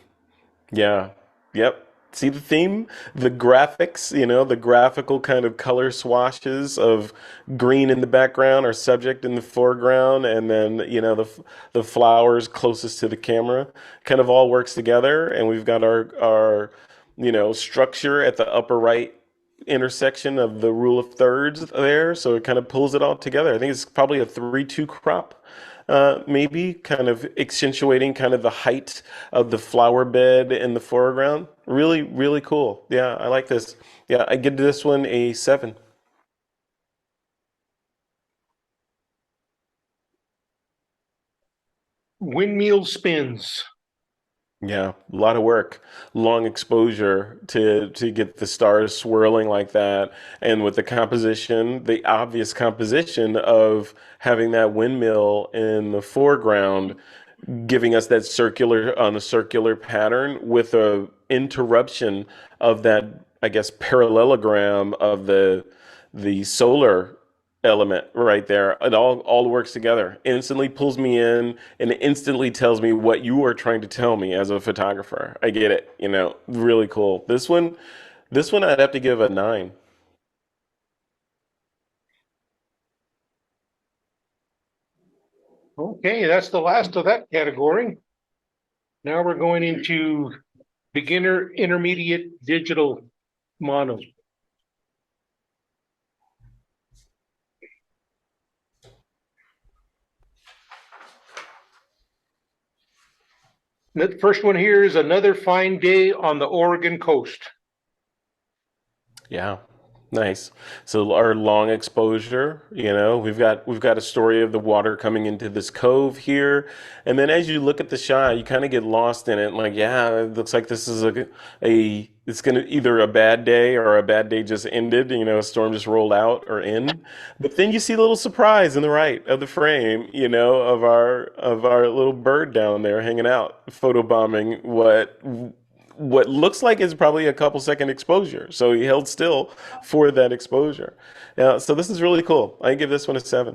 Yeah. Yep. See the theme? The graphics, the graphical kind of color swashes of green in the background or subject in the foreground, and then, the flowers closest to the camera kind of all works together. And we've got our structure at the upper right intersection of the rule of thirds there. So it kind of pulls it all together. I think it's probably a 3-2 crop. Maybe kind of accentuating kind of the height of the flower bed in the foreground. Really, really cool. Yeah, I like this. Yeah, I give this one a 7. Windmill spins. Yeah, a lot of work, long exposure to get the stars swirling like that, and with the composition, the obvious composition of having that windmill in the foreground, giving us that circular on a circular pattern with a interruption of that, I guess, parallelogram of the solar element right there. It all works together. Instantly pulls me in and instantly tells me what you are trying to tell me as a photographer. I get it, really cool. This one I'd have to give a 9. Okay, that's the last of that category. Now we're going into beginner, intermediate, digital mono. The first one here is another fine day on the Oregon coast. Yeah. Nice. So our long exposure, we've got a story of the water coming into this cove here, and then as you look at the shot, you kind of get lost in it. Like, yeah, it looks like this is it's gonna either a bad day or a bad day just ended. A storm just rolled out or in. But then you see a little surprise in the right of the frame, of our little bird down there hanging out, photobombing what looks like is probably a couple second exposure. So he held still for that exposure. Yeah, so this is really cool. I give this one a 7.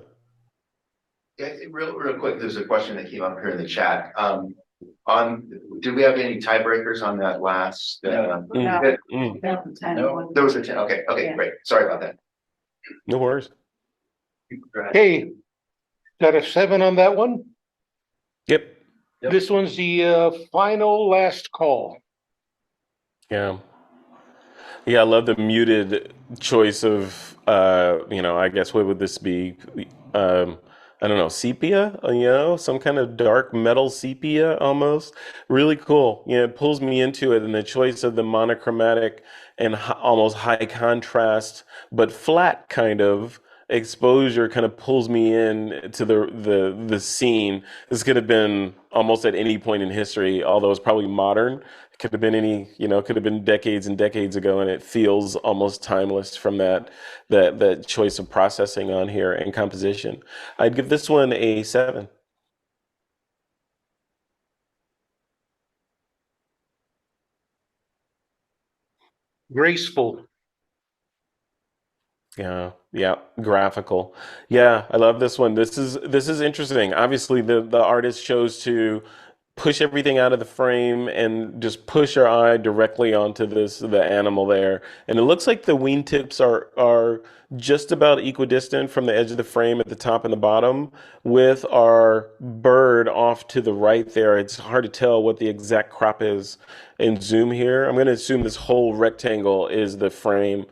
Yeah, real quick, there's a question that came up here in the chat. Do we have any tiebreakers on that last? No. Mm, No. There was a 10. Okay, Yeah. great. Sorry about that. no worries. Okay, got a 7 on that one. Yep. Yep. This one's the final last call. Yeah. Yeah, I love the muted choice of, I guess what would this be? Um, I don't know, sepia, some kind of dark metal sepia almost. Really cool. It pulls me into it, and the choice of the monochromatic and almost high contrast, but flat kind of exposure kind of pulls me in to the scene. This could have been almost at any point in history, although it's probably modern. It could have been any, could have been decades and decades ago, and it feels almost timeless from that choice of processing on here and composition. I'd give this one a 7. Graceful. Yeah, yeah, graphical. Yeah, I love this one. This is interesting. Obviously, the artist chose to push everything out of the frame and just push our eye directly onto the animal there. And it looks like the wingtips are just about equidistant from the edge of the frame at the top and the bottom, with our bird off to the right there. It's hard to tell what the exact crop is in zoom here. I'm going to assume this whole rectangle is the frame.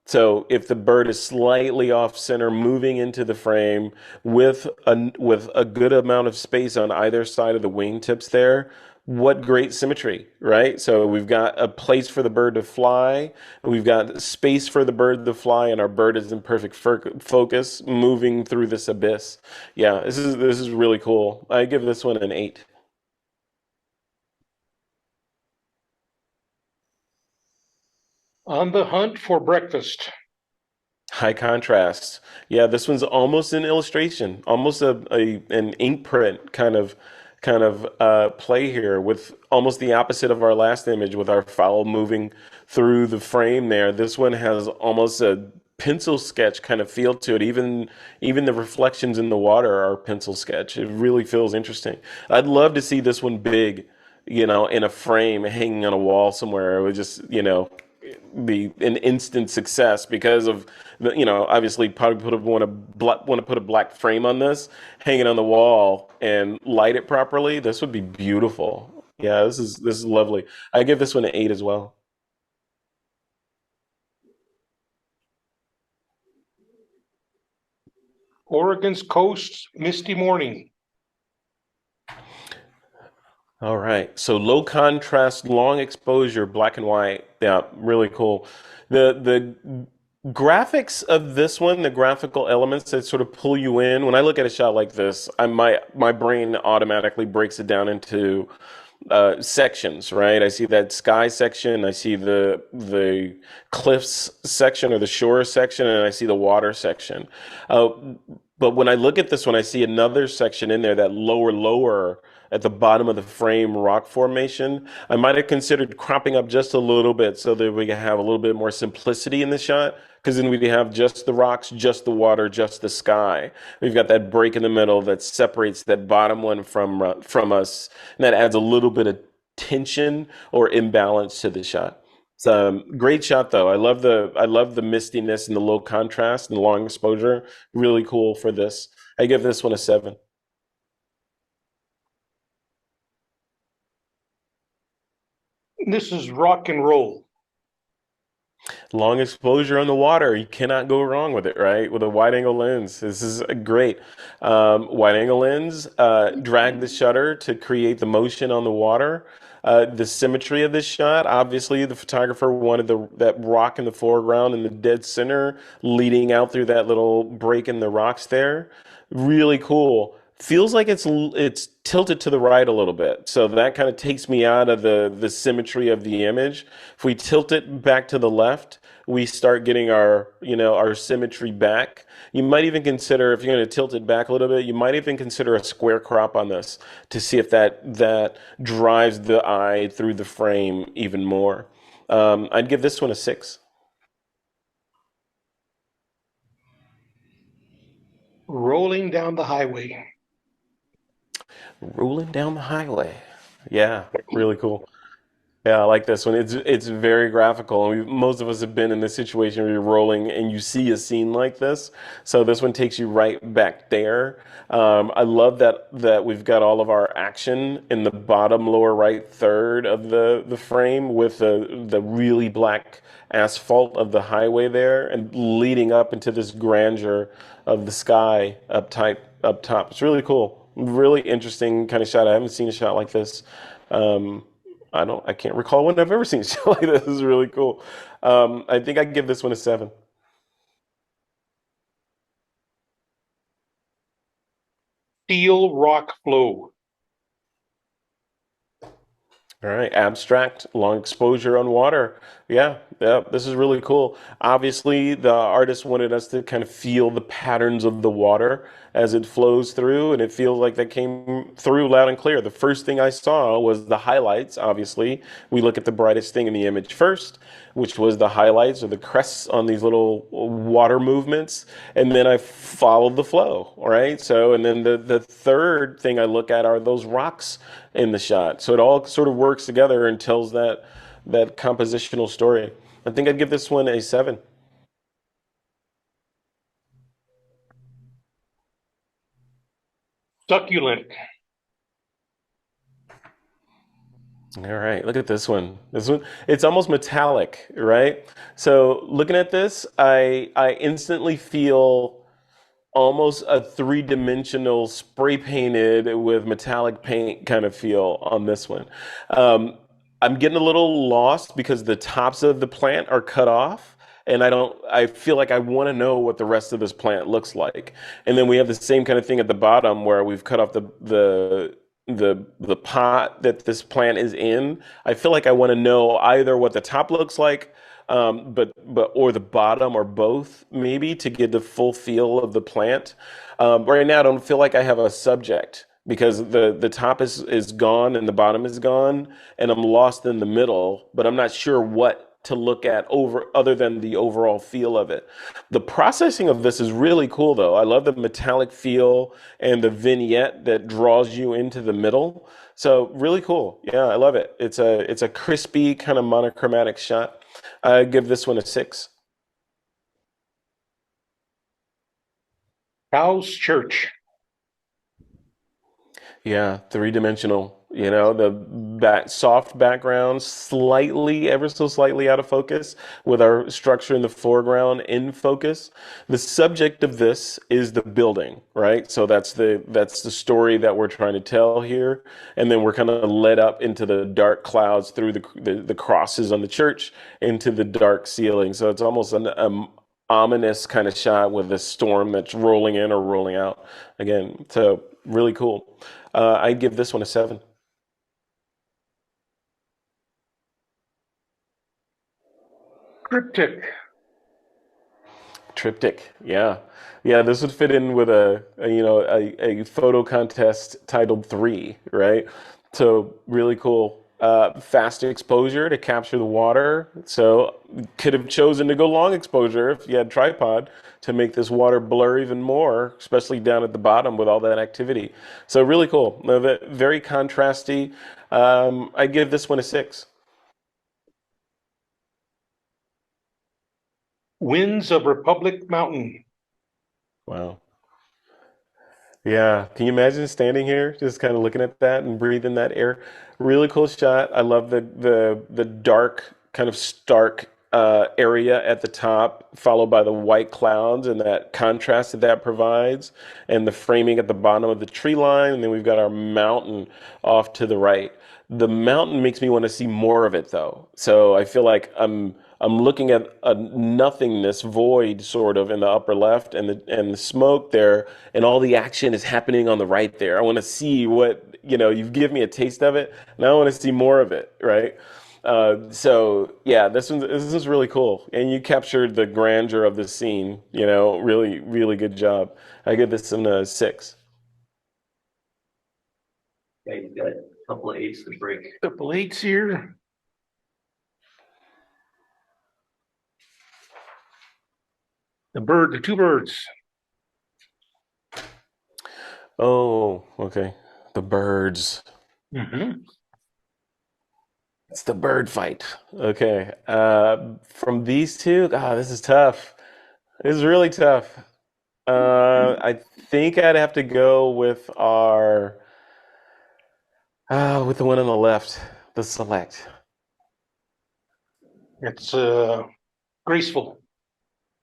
So if the bird is slightly off center, moving into the frame with a good amount of space on either side of the wingtips there, what great symmetry, right? So we've got a place for the bird to fly, we've got space for the bird to fly, and our bird is in perfect focus, moving through this abyss. Yeah, this is really cool. I give this one an 8. On the hunt for breakfast. High contrast. Yeah, this one's almost an illustration, almost an ink print kind of play here, with almost the opposite of our last image with our fowl moving through the frame there. This one has almost a pencil sketch kind of feel to it. Even the reflections in the water are pencil sketch. It really feels interesting. I'd love to see this one big, in a frame hanging on a wall somewhere. It would just, be an instant success because of obviously probably want to put a black frame on this, hang it on the wall and light it properly. This would be beautiful. Yeah, this is lovely. I give this one an 8 as well. Oregon's coast, misty morning. All right. So low contrast, long exposure, black and white. Yeah, really cool. The graphics of this one, the graphical elements that sort of pull you in. When I look at a shot like this, my brain automatically breaks it down into sections, right? I see that sky section, I see the cliffs section or the shore section, and I see the water section. Uh, but when I look at this one, I see another section in there, that lower at the bottom of the frame rock formation. I might have considered cropping up just a little bit so that we can have a little bit more simplicity in the shot. Because then we have just the rocks, just the water, just the sky. We've got that break in the middle that separates that bottom one from us, and that adds a little bit of tension or imbalance to the shot. It's a great shot though. I love the mistiness and the low contrast and the long exposure. Really cool for this. I give this one a 7. This is rock and roll. Long exposure on the water. You cannot go wrong with it, right? With a wide angle lens. This is a great wide angle lens. Drag the shutter to create the motion on the water. The symmetry of this shot. Obviously, the photographer wanted that rock in the foreground and the dead center leading out through that little break in the rocks there. Really cool. Feels like it's tilted to the right a little bit. So that kind of takes me out of the symmetry of the image. If we tilt it back to the left, we start getting our symmetry back. You might even consider, if you're going to tilt it back a little bit, you might even consider a square crop on this to see if that drives the eye through the frame even more. I'd give this one a 6. Rolling down the highway. Rolling down the highway. Yeah, really cool. Yeah, I like this one. It's very graphical, and most of us have been in this situation where you're rolling and you see a scene like this. So this one takes you right back there. I love that we've got all of our action in the bottom lower right third of the frame, with the really black asphalt of the highway there, and leading up into this grandeur of the sky up top. It's really cool. Really interesting kind of shot. I haven't seen a shot like this. Um, I can't recall when I've ever seen a show like this. This is really cool. I think I give this one a 7. steel rock flow. All right, abstract, long exposure on water. Yeah, yeah, this is really cool. Obviously, the artist wanted us to kind of feel the patterns of the water as it flows through, and it feels like that came through loud and clear. The first thing I saw was the highlights, obviously. We look at the brightest thing in the image first, which was the highlights or the crests on these little water movements, and then I followed the flow, all right? So, and then the third thing I look at are those rocks in the shot. So it all sort of works together and tells that compositional story. I think I'd give this one a 7. Succulent. All right, look at this one. This one, it's almost metallic, right? So looking at this, I instantly feel almost a three-dimensional spray painted with metallic paint kind of feel on this one. Um, I'm getting a little lost because the tops of the plant are cut off. And I feel like I want to know what the rest of this plant looks like. And then we have the same kind of thing at the bottom where we've cut off the pot that this plant is in. I feel like I want to know either what the top looks like, but or the bottom or both maybe to get the full feel of the plant. Right now, I don't feel like I have a subject because the top is gone and the bottom is gone, and I'm lost in the middle. But I'm not sure what to look at over other than the overall feel of it. The processing of this is really cool though. I love the metallic feel and the vignette that draws you into the middle. So really cool. Yeah, I love it. It's a crispy kind of monochromatic shot. I give this one a 6. House church. Yeah, three-dimensional. You know, the soft background, slightly, ever so slightly out of focus, with our structure in the foreground in focus. The subject of this is the building, right? So that's the story that we're trying to tell here, and then we're kind of led up into the dark clouds through the crosses on the church into the dark ceiling. So it's almost an ominous kind of shot with the storm that's rolling in or rolling out again. So really cool. I'd give this one a 7. Cryptic. Triptych, yeah, yeah. This would fit in with a photo contest titled 3, right? So really cool. Fast exposure to capture the water. So could have chosen to go long exposure if you had tripod to make this water blur even more, especially down at the bottom with all that activity. So really cool. Very contrasty. I give this one a 6. Winds of Republic Mountain. Wow. Yeah, can you imagine standing here, just kind of looking at that and breathing that air? Really cool shot. I love the dark, kind of stark area at the top, followed by the white clouds and that contrast that provides, and the framing at the bottom of the tree line. And then we've got our mountain off to the right. The mountain makes me want to see more of it, though. So I feel like I'm looking at a nothingness void sort of in the upper left and the smoke there and all the action is happening on the right there. I want to see what, you've given me a taste of it and I want to see more of it, right? So yeah, this is really cool. And you captured the grandeur of the scene, really, really good job. I give this one a 6. Yeah, you've got a couple of 8s to break. Couple eights here. The two birds. Oh, okay. The birds. Mm-hmm. It's the bird fight. Okay. From these two, this is tough. This is really tough. I think I'd have to go with the one on the left, the select. It's graceful.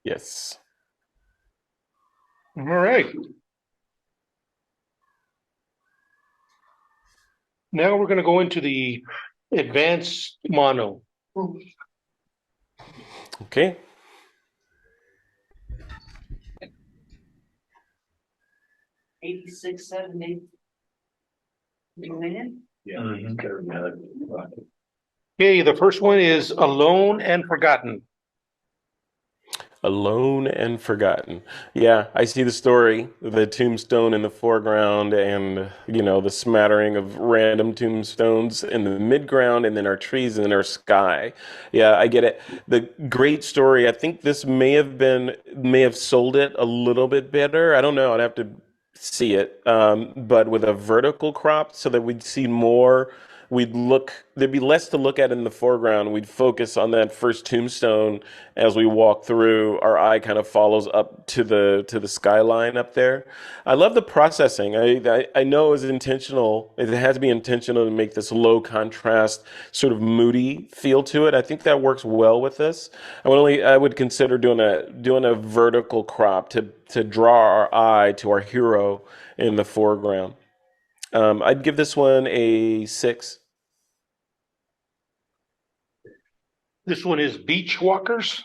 Yes. All right. Now we're going to go into the advanced mono. Okay. 86, 70. Million? Okay, the first one is Alone and Forgotten. Alone and Forgotten. Yeah, I see the story, the tombstone in the foreground and, the smattering of random tombstones in the midground and then our trees and then our sky. Yeah, I get it. The great story, I think this may have sold it a little bit better. I don't know. I'd have to see it. But with a vertical crop so that we'd see more, there'd be less to look at in the foreground. We'd focus on that first tombstone as we walk through. Our eye kind of follows up to the skyline up there. I love the processing. I know it's intentional. It has to be intentional to make this low contrast, sort of moody feel to it. I think that works well with this. I would consider doing a vertical crop to draw our eye to our hero in the foreground. I'd give this one a 6. This one is Beach Walkers.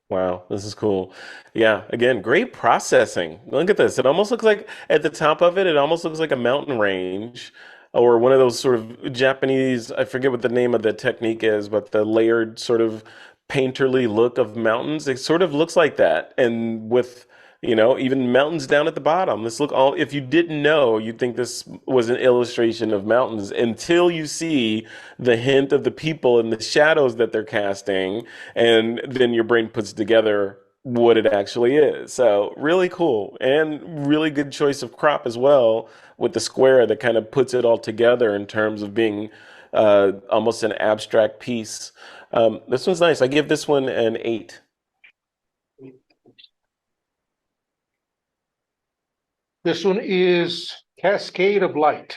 Wow, this is cool. Yeah, again, great processing. Look at this. It almost looks like at the top of it, it almost looks like a mountain range or one of those sort of Japanese, I forget what the name of the technique is, but the layered sort of painterly look of mountains. It sort of looks like that. And with, even mountains down at the bottom. If you didn't know, you'd think this was an illustration of mountains until you see the hint of the people and the shadows that they're casting, and then your brain puts together what it actually is. So really cool and really good choice of crop as well with the square that kind of puts it all together in terms of being almost an abstract piece. This one's nice. I give this one an 8. This one is Cascade of Light.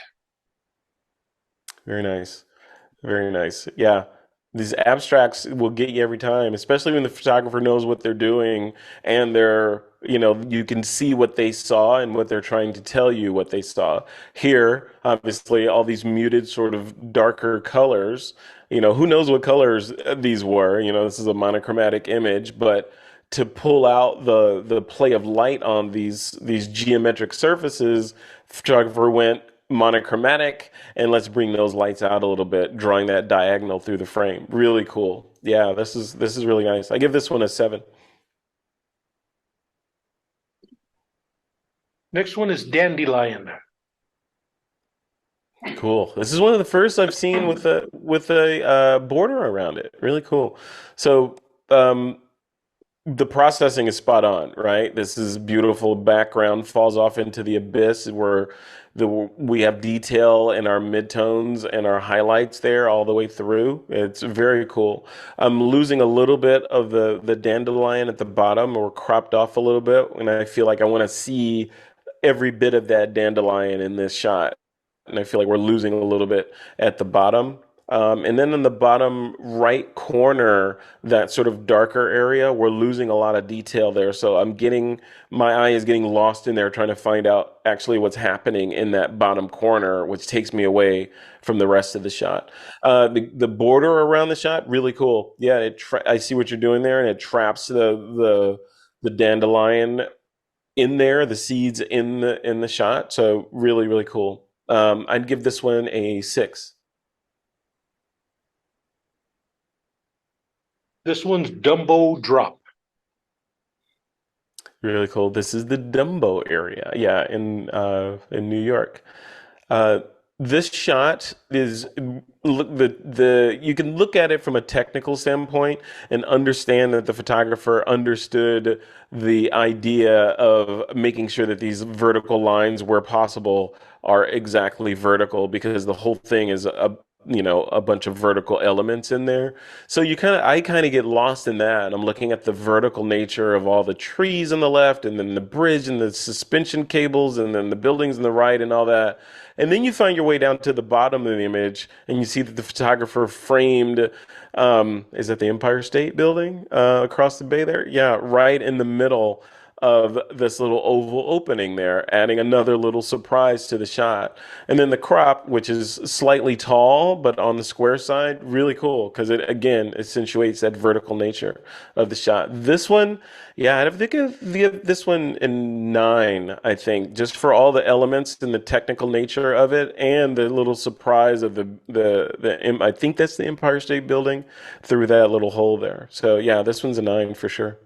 Very nice. Very nice. Yeah. These abstracts will get you every time, especially when the photographer knows what they're doing and you can see what they saw and what they're trying to tell you what they saw. Here, obviously, all these muted sort of darker colors, who knows what colors these were? This is a monochromatic image, but to pull out the play of light on these geometric surfaces, photographer went monochromatic and let's bring those lights out a little bit, drawing that diagonal through the frame. Really cool. Yeah, this is really nice. I give this one a 7. Next one is Dandelion. Cool. This is one of the first I've seen with a border around it. Really cool. So the processing is spot on, right? This is beautiful background, falls off into the abyss where we have detail in our midtones and our highlights there all the way through. It's very cool. I'm losing a little bit of the dandelion at the bottom or cropped off a little bit, and I feel like I want to see every bit of that dandelion in this shot. And I feel like we're losing a little bit at the bottom. And then in the bottom right corner, that sort of darker area, we're losing a lot of detail there. So my eye is getting lost in there trying to find out actually what's happening in that bottom corner, which takes me away from the rest of the shot. The border around the shot, really cool. Yeah, I see what you're doing there, and it traps the dandelion in there, the seeds in the shot. So really, really cool. I'd give this one a 6. This one's Dumbo Drop. Really cool. This is the Dumbo area, yeah, in New York. This shot is you can look at it from a technical standpoint and understand that the photographer understood the idea of making sure that these vertical lines, where possible, are exactly vertical because the whole thing is a bunch of vertical elements in there. So I kind of get lost in that. I'm looking at the vertical nature of all the trees on the left and then the bridge and the suspension cables and then the buildings on the right and all that. And then you find your way down to the bottom of the image and you see that the photographer framed, is that the Empire State Building across the bay there? Yeah, right in the middle of this little oval opening there, adding another little surprise to the shot. And then the crop, which is slightly tall, but on the square side, really cool because it again accentuates that vertical nature of the shot. This one, yeah, I'd have to give this one a 9, I think, just for all the elements and the technical nature of it and the little surprise of I think that's the Empire State Building through that little hole there. So yeah, this one's a 9 for sure.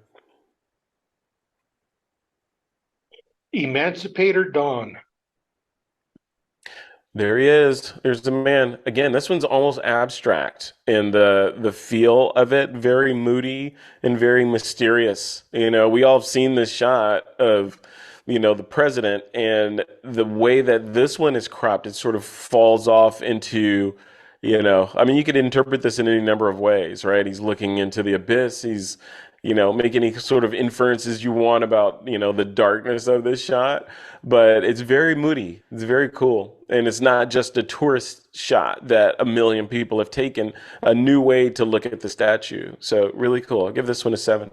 Emancipator Dawn. There he is. There's the man. Again, this one's almost abstract in the feel of it, very moody and very mysterious. You know, we all have seen this shot of, you know, the president, and the way that this one is cropped, it sort of falls off into, you know, I mean, you could interpret this in any number of ways, right? He's looking into the abyss. He's, you know, make any sort of inferences you want about, you know, the darkness of this shot, but it's very moody. It's very cool. And it's not just a tourist shot that a million people have taken, a new way to look at the statue. So really cool. I'll give this one a 7.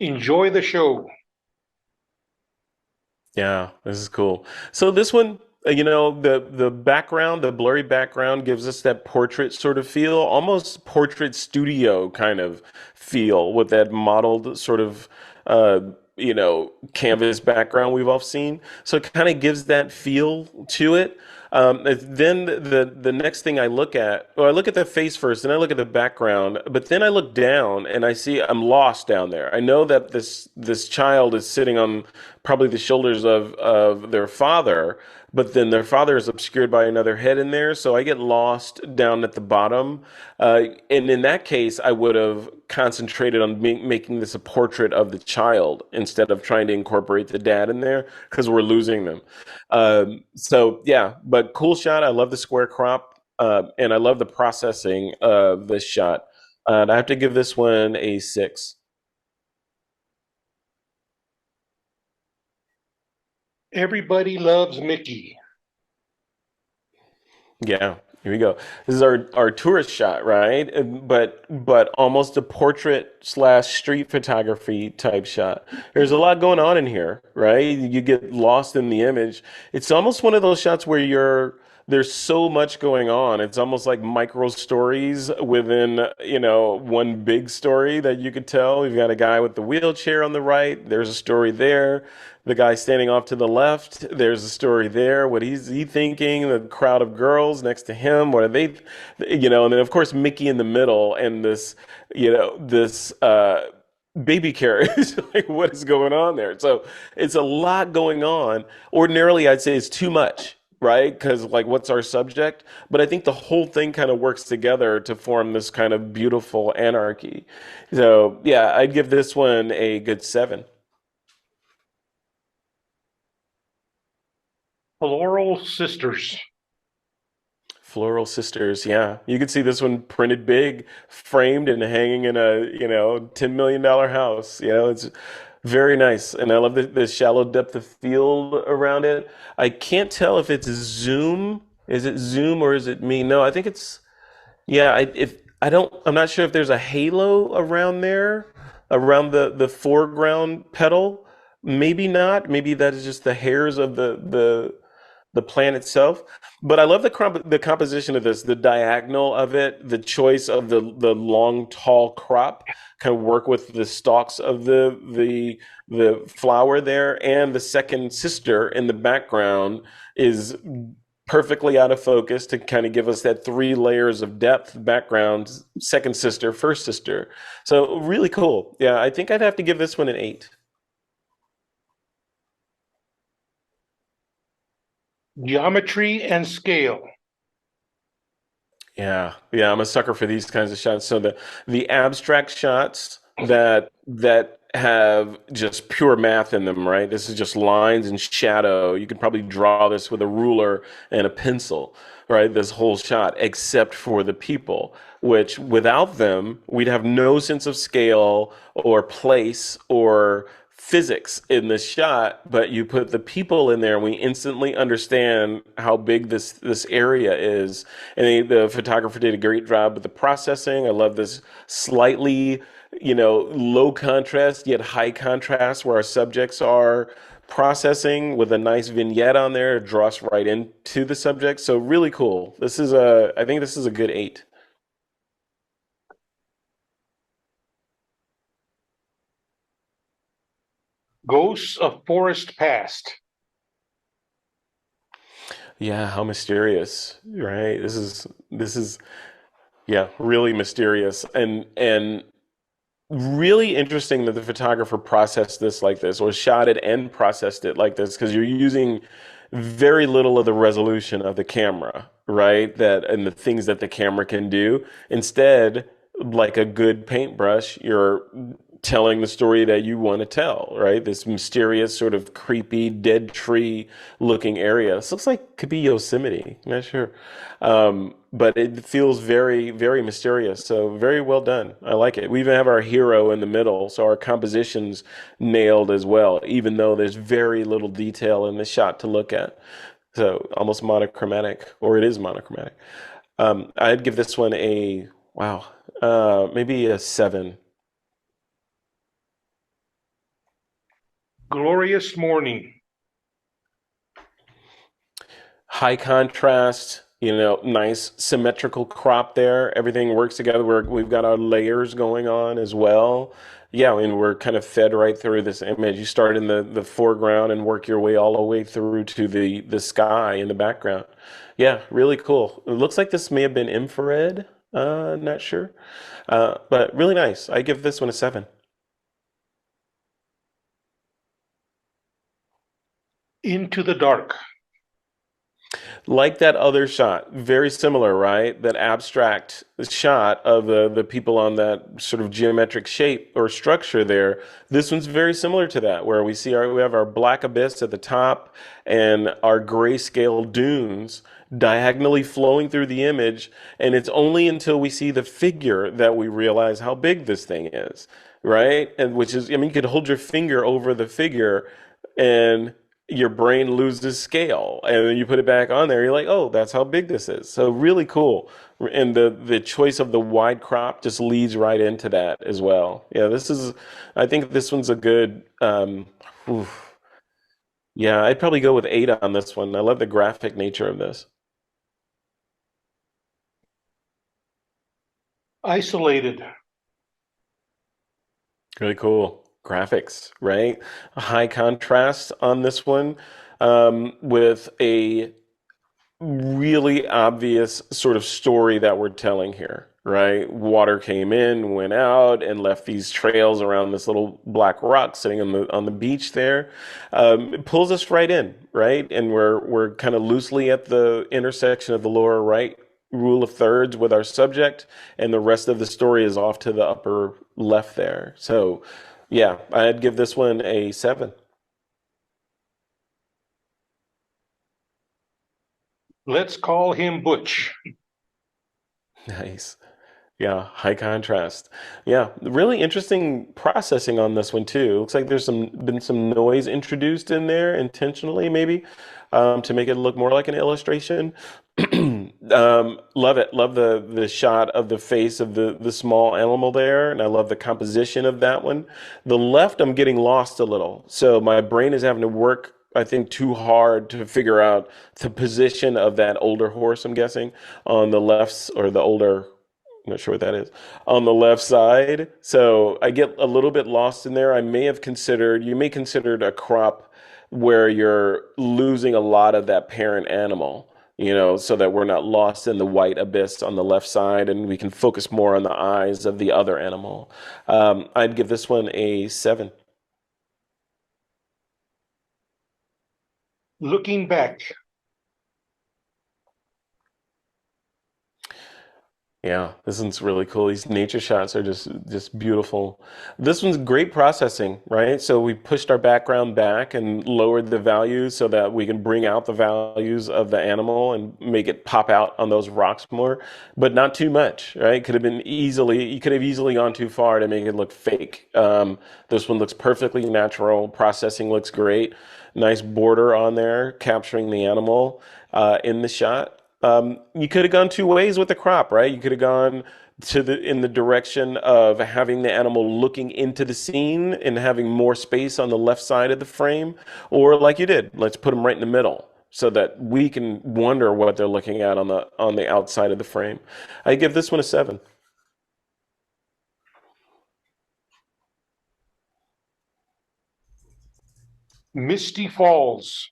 Enjoy the show. Yeah, this is cool. So this one, you know, the background, the blurry background gives us that portrait sort of feel, almost portrait studio kind of feel with that modeled sort of uh, you know, canvas background we've all seen. So it kind of gives that feel to it. Then the next thing I look at, well, I look at the face first, and I look at the background, but then I look down and I see I'm lost down there. I know that this child is sitting on probably the shoulders of their father, but then their father is obscured by another head in there, so I get lost down at the bottom. And in that case, I would have concentrated on making this a portrait of the child instead of trying to incorporate the dad in there because we're losing them. So yeah, but cool shot. I love the square crop, and I love the processing of this shot. And I have to give this one a 6. Everybody loves Mickey. Yeah, here we go. This is our tourist shot, right? But almost a portrait slash street photography type shot. There's a lot going on in here, right? You get lost in the image. It's almost one of those shots where there's so much going on. It's almost like micro stories within, you know, one big story that you could tell. You've got a guy with the wheelchair on the right. There's a story there. The guy standing off to the left, there's a story there. What is he thinking? The crowd of girls next to him, what are they, you know, and then of course Mickey in the middle and this, you know, this baby carriage. Like, what is going on there? So it's a lot going on. Ordinarily, I'd say it's too much, right? Because like, what's our subject? But I think the whole thing kind of works together to form this kind of beautiful anarchy. So yeah, I'd give this one a good 7. Floral Sisters. Floral Sisters, yeah. You can see this one printed big, framed and hanging in a, you know, $10 million house. You know, it's very nice. And I love the shallow depth of field around it. I can't tell if it's zoom. Is it zoom or is it me? No, I think it's, yeah, I'm not sure if there's a halo around there, around the foreground petal. Maybe not. Maybe that is just the hairs of the plant itself. But I love the composition of this, the diagonal of it, the choice of the long, tall crop kind of work with the stalks of the flower there, and the second sister in the background is perfectly out of focus to kind of give us that 3 layers of depth background, second sister, first sister. So really cool. Yeah, I think I'd have to give this one an 8. Geometry and Scale. Yeah, yeah, I'm a sucker for these kinds of shots. So the abstract shots that have just pure math in them, right? This is just lines and shadow. You could probably draw this with a ruler and a pencil, right? This whole shot, except for the people, which without them, we'd have no sense of scale or place or physics in this shot, but you put the people in there, and we instantly understand how big this area is. And the photographer did a great job with the processing. I love this slightly, low contrast yet high contrast where our subjects are processing with a nice vignette on there. It draws right into the subject. So really cool. I think this is a good 8. Ghosts of Forest Past. Yeah, how mysterious, right? This is yeah, really mysterious and really interesting that the photographer processed this like this, or shot it and processed it like this, because you're using very little of the resolution of the camera, right? That and the things that the camera can do. Instead, like a good paintbrush, you're telling the story that you want to tell, right? This mysterious, sort of creepy, dead tree looking area. This looks like could be Yosemite. I'm not sure. But it feels very, very mysterious. So very well done. I like it. We even have our hero in the middle, so our composition's nailed as well, even though there's very little detail in the shot to look at. So almost monochromatic, or it is monochromatic. I'd give this one a wow, maybe a 7. Glorious Morning. High contrast, nice symmetrical crop there. Everything works together. We've got our layers going on as well. Yeah, I mean, we're kind of fed right through this image. You start in the foreground and work your way all the way through to the sky in the background. Yeah, really cool. It looks like this may have been infrared. Not sure. But really nice. I give this one a 7. Into the Dark. Like that other shot, very similar, right? That abstract shot of the people on that sort of geometric shape or structure there. This one's very similar to that, where we have our black abyss at the top and our grayscale dunes diagonally flowing through the image, and it's only until we see the figure that we realize how big this thing is, right? And which is, I mean, you could hold your finger over the figure and your brain loses scale, and then you put it back on there, you're like, oh, that's how big this is. So really cool. And the choice of the wide crop just leads right into that as well. Yeah, I think this one's a good oof. Yeah, I'd probably go with 8 on this one. I love the graphic nature of this. Isolated. Really cool graphics, right? A high contrast on this one, with a really obvious sort of story that we're telling here, right? Water came in, went out, and left these trails around this little black rock sitting on the beach there. It pulls us right in, right? And we're kind of loosely at the intersection of the lower right rule of thirds with our subject, and the rest of the story is off to the upper left there. So, yeah, I'd give this one a 7. Let's Call Him Butch. Nice. Yeah, high contrast. Yeah, really interesting processing on this one too. Looks like there's been some noise introduced in there intentionally, maybe, to make it look more like an illustration. Love it. Love the shot of the face of the small animal there, and I love the composition of that one. The left, I'm getting lost a little, so my brain is having to work, I think, too hard to figure out the position of that older horse. I'm guessing on the left, or the older. I'm not sure what that is on the left side. So I get a little bit lost in there. You may consider a crop where you're losing a lot of that parent animal, so that we're not lost in the white abyss on the left side and we can focus more on the eyes of the other animal. I'd give this one a 7. Looking Back. Yeah, this one's really cool. These nature shots are just beautiful. This one's great processing, right? So we pushed our background back and lowered the values so that we can bring out the values of the animal and make it pop out on those rocks more, but not too much, right? Could have been easily, you could have easily gone too far to make it look fake. This one looks perfectly natural. Processing looks great. Nice border on there, capturing the animal in the shot. You could have gone two ways with the crop, right? You could have gone to the in the direction of having the animal looking into the scene and having more space on the left side of the frame, or like you did, let's put them right in the middle so that we can wonder what they're looking at on the outside of the frame. I give this one a 7. Misty Falls.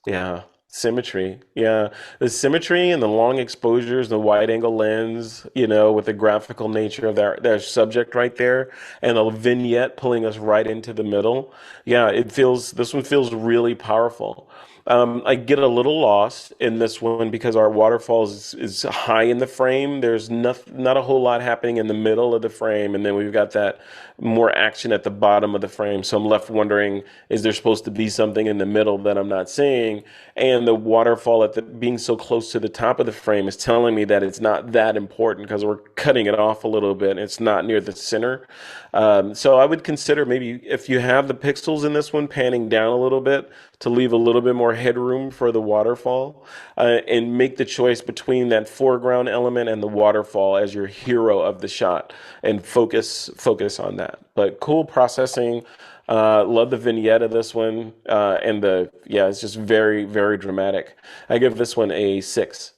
Yeah, symmetry. Yeah, the symmetry and the long exposures, the wide angle lens, with the graphical nature of their subject right there, and a vignette pulling us right into the middle. Yeah, this one feels really powerful. I get a little lost in this one because our waterfalls is high in the frame. There's not a whole lot happening in the middle of the frame, and then we've got that more action at the bottom of the frame. So I'm left wondering, is there supposed to be something in the middle that I'm not seeing? And the waterfall being so close to the top of the frame is telling me that it's not that important because we're cutting it off a little bit. It's not near the center. So I would consider maybe if you have the pixels in this one, panning down a little bit to leave a little bit more headroom for the waterfall, and make the choice between that foreground element and the waterfall as your hero of the shot, and focus on that. But cool processing. Love the vignette of this one, and it's just very, very dramatic. I give this one a 6.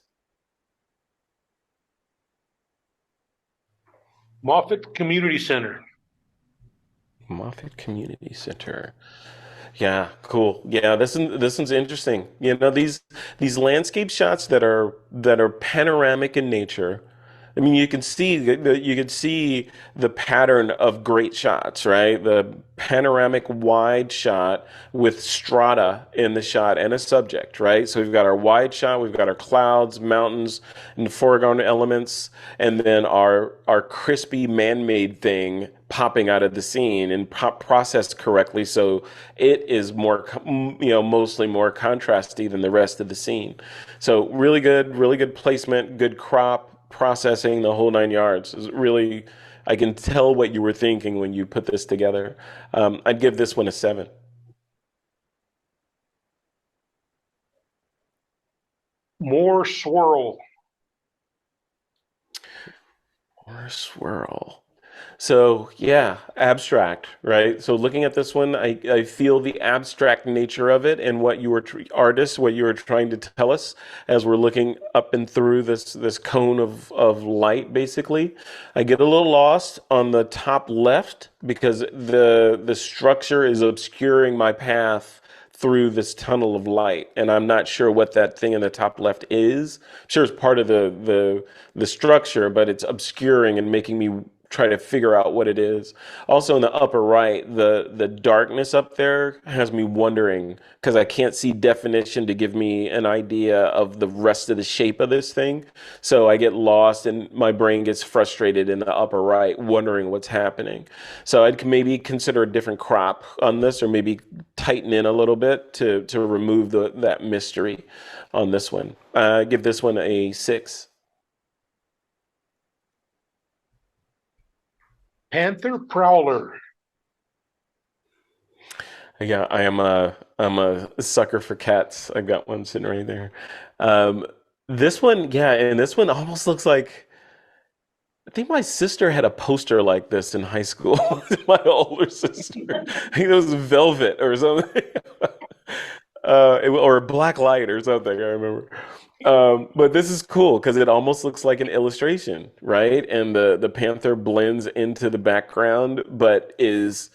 Moffett Community Center. Moffett Community Center. Yeah, cool. Yeah, this one's interesting. These landscape shots that are panoramic in nature. I mean, you can see the pattern of great shots, right? The panoramic wide shot with strata in the shot and a subject, right? So we've got our wide shot, we've got our clouds, mountains, and foreground elements, and then our crispy man-made thing popping out of the scene and processed correctly, so it is mostly more contrasty than the rest of the scene. So really good placement, good crop, processing, the whole 9 yards. Is really, I can tell what you were thinking when you put this together. I'd give this one a 7. More Swirl. Or a swirl. So yeah, abstract, right? So looking at this one, I feel the abstract nature of it and what you were trying to tell us as we're looking up and through this cone of light, basically. I get a little lost on the top left because the structure is obscuring my path through this tunnel of light, and I'm not sure what that thing in the top left is. I'm sure it's part of the structure, but it's obscuring and making me try to figure out what it is. Also in the upper right, the darkness up there has me wondering because I can't see definition to give me an idea of the rest of the shape of this thing. So I get lost and my brain gets frustrated in the upper right, wondering what's happening. So I'd maybe consider a different crop on this, or maybe tighten in a little bit to remove that mystery on this one. Give this one a 6. Panther Prowler. Yeah, I'm a sucker for cats. I've got one sitting right there. Um, this one, yeah, and this one almost looks like, I think my sister had a poster like this in high school. My older sister. I think it was Velvet or something. Or Black Light or something, I remember. But this is cool because it almost looks like an illustration, right? And the panther blends into the background, but is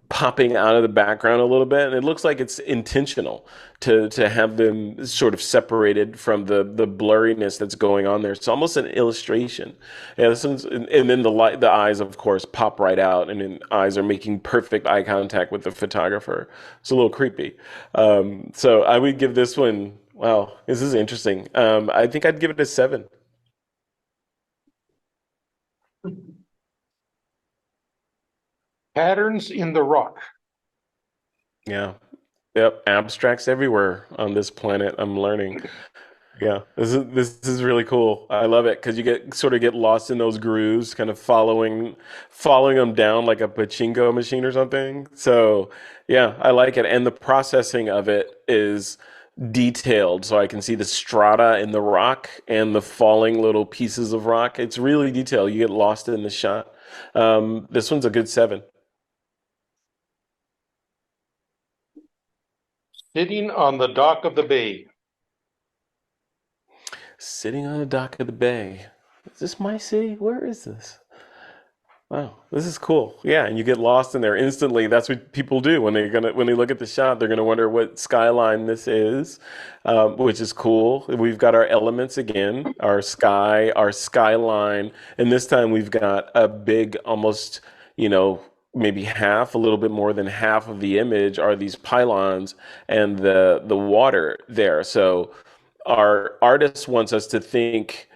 popping out of the background a little bit, and it looks like it's intentional to have them sort of separated from the blurriness that's going on there. It's almost an illustration. Yeah, and then the eyes, of course, pop right out, and then eyes are making perfect eye contact with the photographer. It's a little creepy. So I would give this one. Wow, this is interesting. I think I'd give it a 7. Patterns in the rock. Yeah. Yep. Abstracts everywhere on this planet. I'm learning. Yeah, this is really cool. I love it because you get lost in those grooves, kind of following them down like a pachinko machine or something. So yeah, I like it, and the processing of it is detailed, so I can see the strata in the rock and the falling little pieces of rock. It's really detailed. You get lost in the shot. This one's a good 7. Sitting on the dock of the bay. Sitting on the dock of the bay. Is this my city? Where is this? Wow, this is cool. Yeah, and you get lost in there instantly. That's what people do when they look at the shot. They're gonna wonder what skyline this is, which is cool. We've got our elements again, our sky, our skyline, and this time we've got a big, almost maybe half, a little bit more than half of the image are these pylons and the water there. So our artist wants us to think.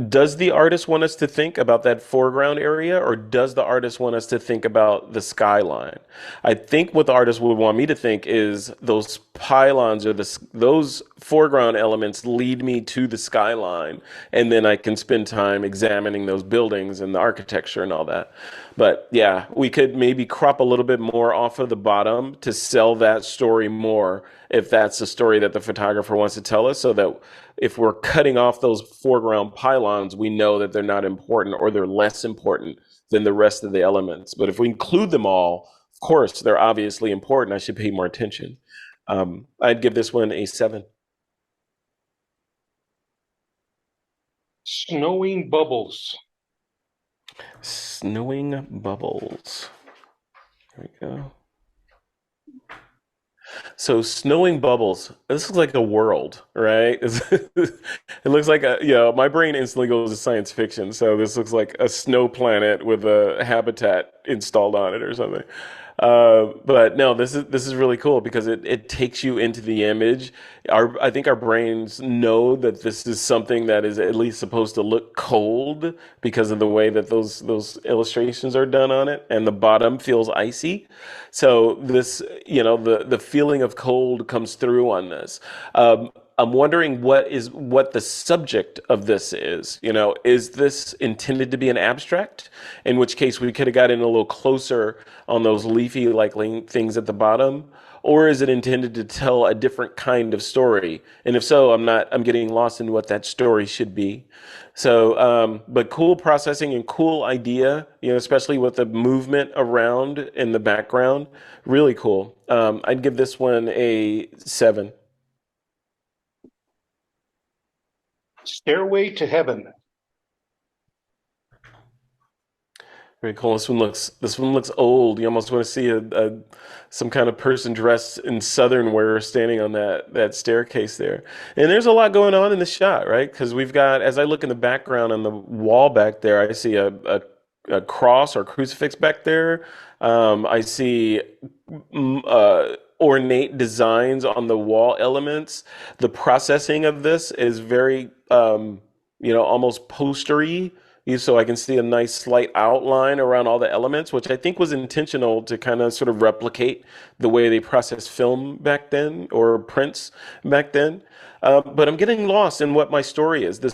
Does the artist want us to think about that foreground area, or does the artist want us to think about the skyline? I think what the artist would want me to think is those pylons or those foreground elements lead me to the skyline, and then I can spend time examining those buildings and the architecture and all that. But yeah, we could maybe crop a little bit more off of the bottom to sell that story more if that's the story that the photographer wants to tell us, so that if we're cutting off those foreground pylons, we know that they're not important or they're less important than the rest of the elements. But if we include them all, of course, they're obviously important. I should pay more attention. I'd give this one a 7. Snowing bubbles. Snowing bubbles. There we go. So snowing bubbles. This looks like a world, right? It looks like my brain instantly goes to science fiction. So this looks like a snow planet with a habitat installed on it or something. But no, this is really cool because it takes you into the image. I think our brains know that this is something that is at least supposed to look cold because of the way that those illustrations are done on it, and the bottom feels icy. So this, the feeling of cold comes through on this. I'm wondering what the subject of this is. Is this intended to be an abstract? In which case we could have gotten a little closer on those leafy like things at the bottom. Or is it intended to tell a different kind of story? And if so, I'm getting lost in what that story should be. So, but cool processing and cool idea, especially with the movement around in the background. Really cool. I'd give this one a 7. Stairway to heaven. Very cool. This one looks old. You almost want to see some kind of person dressed in southern wear standing on that staircase there. And there's a lot going on in the shot, right? Because we've got, as I look in the background on the wall back there, I see a cross or crucifix back there. I see ornate designs on the wall elements. The processing of this is very, almost postery. So I can see a nice slight outline around all the elements, which I think was intentional to kind of sort of replicate the way they processed film back then or prints back then. But I'm getting lost in what my story is. The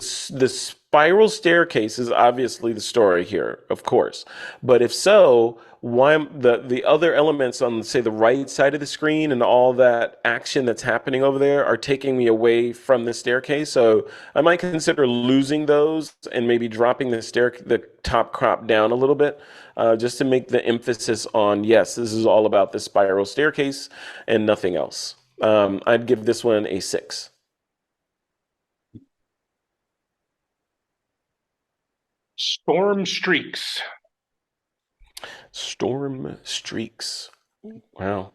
spiral staircase is obviously the story here, of course. But if so, why the other elements on, say, the right side of the screen and all that action that's happening over there are taking me away from the staircase. So I might consider losing those and maybe dropping the top crop down a little bit, just to make the emphasis on, yes, this is all about the spiral staircase and nothing else. I'd give this one a 6. Storm streaks. Storm streaks. Wow.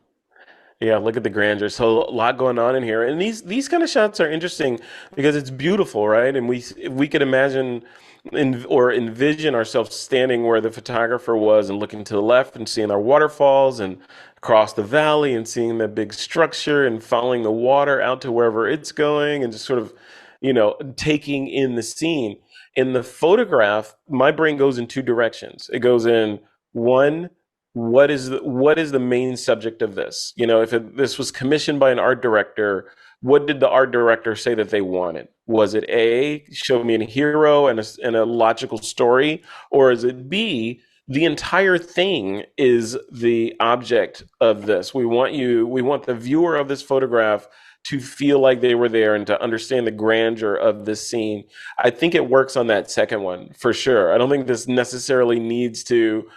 Yeah, look at the grandeur. So a lot going on in here, and these kind of shots are interesting because it's beautiful, right? And we could imagine or envision ourselves standing where the photographer was and looking to the left and seeing our waterfalls and across the valley and seeing the big structure and following the water out to wherever it's going and just sort of, taking in the scene. In the photograph, my brain goes in two directions. It goes in one, what is the main subject of this? You know, if this was commissioned by an art director, what did the art director say that they wanted? Was it A, show me a hero and a logical story, or is it B, the entire thing is the object of this? We want the viewer of this photograph to feel like they were there and to understand the grandeur of this scene. I think it works on that second one for sure. I don't think this necessarily needs to,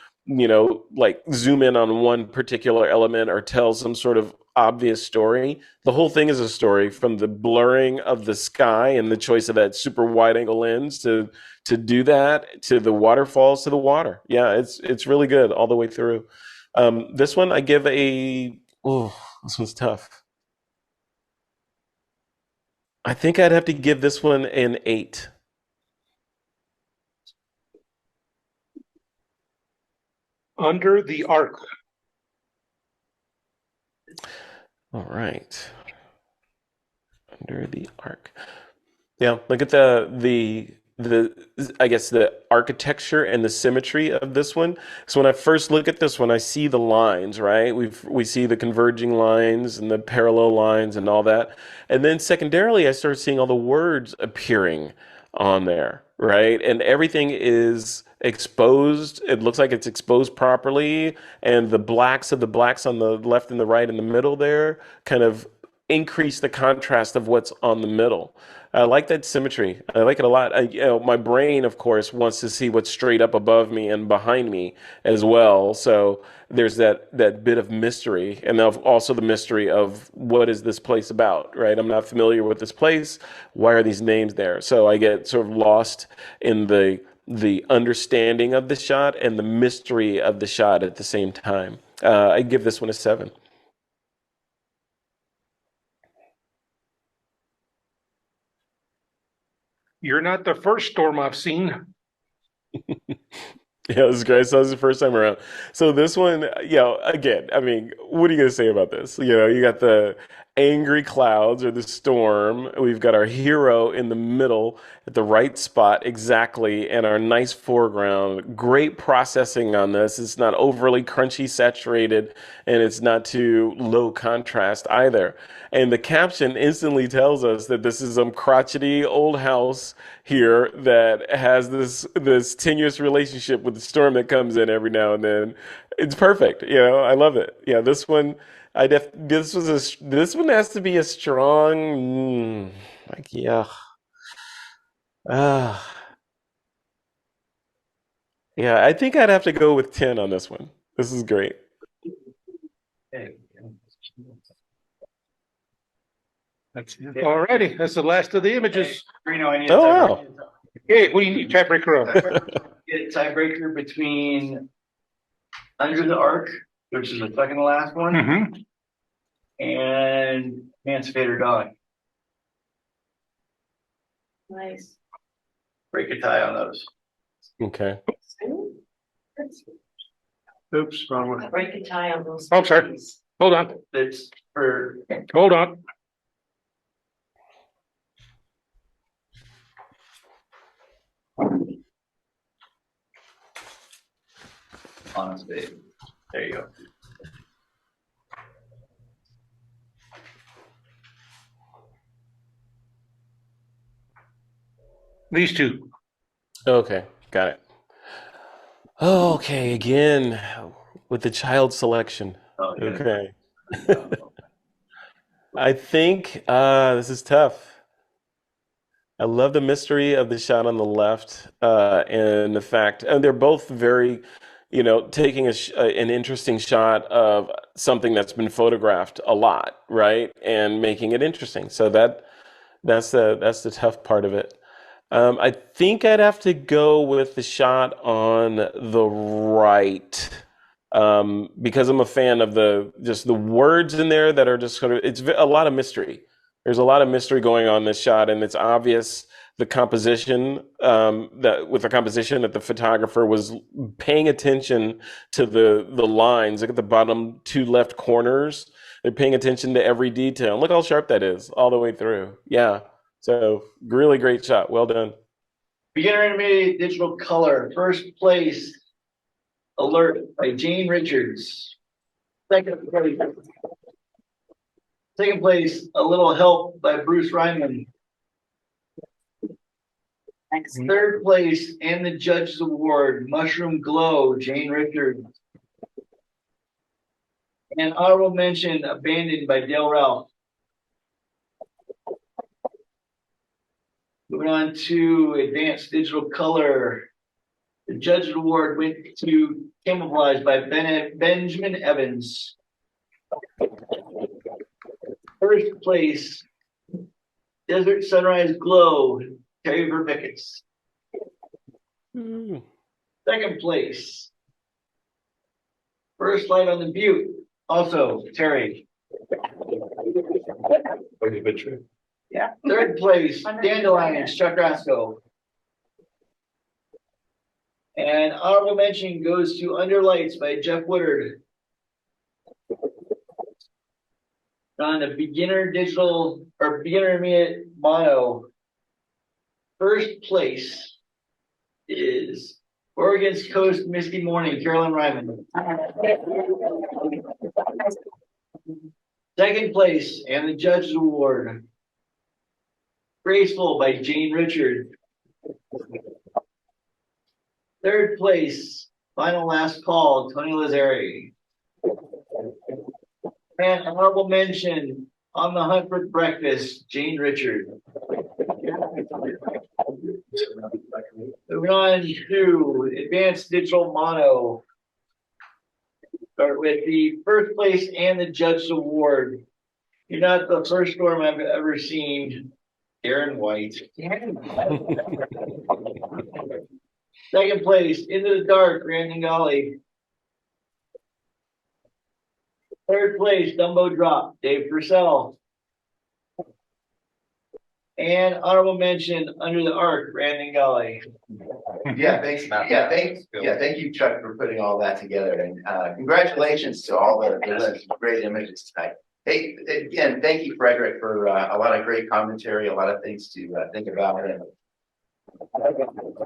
like zoom in on one particular element or tell some sort of obvious story. The whole thing is a story, from the blurring of the sky and the choice of that super wide angle lens to do that, to the waterfalls, to the water. Yeah, it's really good all the way through. This one I give this one's tough. I think I'd have to give this one an 8. Under the Arc. All right. Under the Arc. Yeah, look at the I guess the architecture and the symmetry of this one. So when I first look at this one, I see the lines, right? We see the converging lines and the parallel lines and all that. And then secondarily, I start seeing all the words appearing on there, right? And everything is exposed. It looks like it's exposed properly, and the blacks of the blacks on the left and the right and the middle there kind of increase the contrast of what's on the middle. I like that symmetry. I like it a lot. My brain, of course, wants to see what's straight up above me and behind me as well. So there's that bit of mystery, and also the mystery of what is this place about, right? I'm not familiar with this place. Why are these names there? So I get sort of lost in the understanding of the shot and the mystery of the shot at the same time. I give this one a 7. You're not the first storm I've seen. Yeah, this is great. So this is the first time around. So this one, again, I mean, what are you gonna say about this? You got the angry clouds or the storm. We've got our hero in the middle at the right spot exactly, and our nice foreground. Great processing on this. It's not overly crunchy, saturated, and it's not too low contrast either. And the caption instantly tells us that this is some crotchety old house here that has this tenuous relationship with the storm that comes in every now and then. It's perfect. I love it. Yeah, this one, this one has to be a strong, yeah. Ah, yeah, I think I'd have to go with 10 on this one. This is great. That's it. Alrighty, that's the last of the images. Reno, I need a Oh, wow. tiebreaker. Hey, we need tiebreaker on. Get a tiebreaker between Under the Arc, which is the second to last one, Mhm. and Emancipator Dog. Nice. Break a tie on those. Okay. Oops, wrong one. Break a tie on those. Oh, I'm sorry. Hold on, That's for hold on. Honest Babe. There you go. These two. Okay, got it. Okay, again with the child selection. Oh, yeah. Okay. I think this is tough. I love the mystery of the shot on the left, and the fact, and they're both very, taking an interesting shot of something that's been photographed a lot, right, and making it interesting. So that's the tough part of it. I think I'd have to go with the shot on the right, because I'm a fan of just the words in there that are just sort of, it's a lot of mystery. There's a lot of mystery going on in this shot, and it's obvious the composition, that the photographer was paying attention to the lines. Look at the bottom two left corners. They're paying attention to every detail. Look how sharp that is all the way through. Yeah. So really great shot. Well done. Beginner animated digital color, first place, Alert by Jane Richards. Second place, A Little Help by Bruce Ryman. Thanks. Third place, and the Judge's Award, Mushroom Glow, Jane Richards. And honorable mention, Abandoned by Dale Ralph. Moving on to Advanced Digital Color. The Judge's Award went to Camouflage by Benjamin Evans. First place, Desert Sunrise Glow, Terry Verbickets. Ooh. Second place, First Light on the Butte, also Terry. Third place, Dandelions, Chuck Roscoe. And honorable mention goes to Under Lights by Jeff Woodard. On the beginner digital or beginner intermediate mono. First place is Oregon's Coast Misty Morning, Carolyn Ryman. Second place, and the Judge's Award, Graceful by Jane Richard. Third place, Final Last Call, Tony Lazzari. And honorable mention, On the Hunt for Breakfast, Jane Richard. Moving on to Advanced Digital Mono. Start with the first place and the Judge's Award. You're not the first storm I've ever seen, Aaron White. Second place, Into the Dark, Brandon Golly. Third place, Dumbo Drop, Dave Purcell. And honorable mention, Under the Arc, Brandon Golly. Yeah, thanks. Thank you, Chuck, for putting all that together, and congratulations to all the great images tonight. Hey, again, thank you, Frederick, for a lot of great commentary, a lot of things to think about. And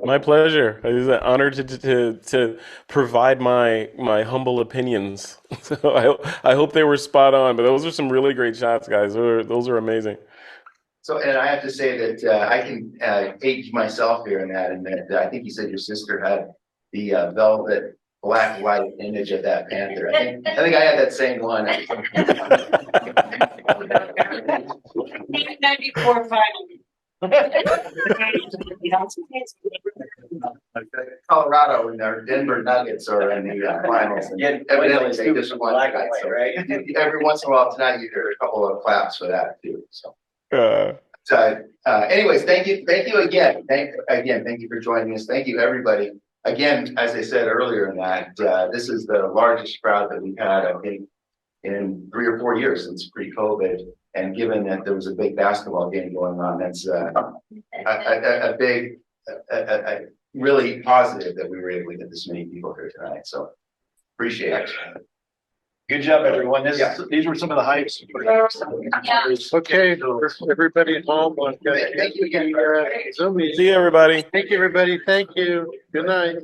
My pleasure. It is an honor to provide my humble opinions. So I hope they were spot on. But those are some really great shots, guys. Those are amazing. So, and I have to say that I can age myself here in that, and that I think you said your sister had the velvet black light image of that panther. I think I had that same one. 94 final. Colorado and our Denver Nuggets are in the finals, and evidently they just won tonight. So right? every once in a while tonight, you hear a couple of claps for that too. So. Anyways, thank you again. Thank you for joining us. Thank you, everybody. Again, as I said earlier, in that this is the largest crowd that we've had, I think, in 3 or 4 years since pre-COVID. And given that there was a big basketball game going on, that's a big, really positive that we were able to get this many people here tonight. So appreciate it. Good job, everyone. These were some of the highs. Okay, everybody at home. Thank you again. Zoom meeting. See you, everybody. Thank you, everybody. Thank you. Good night.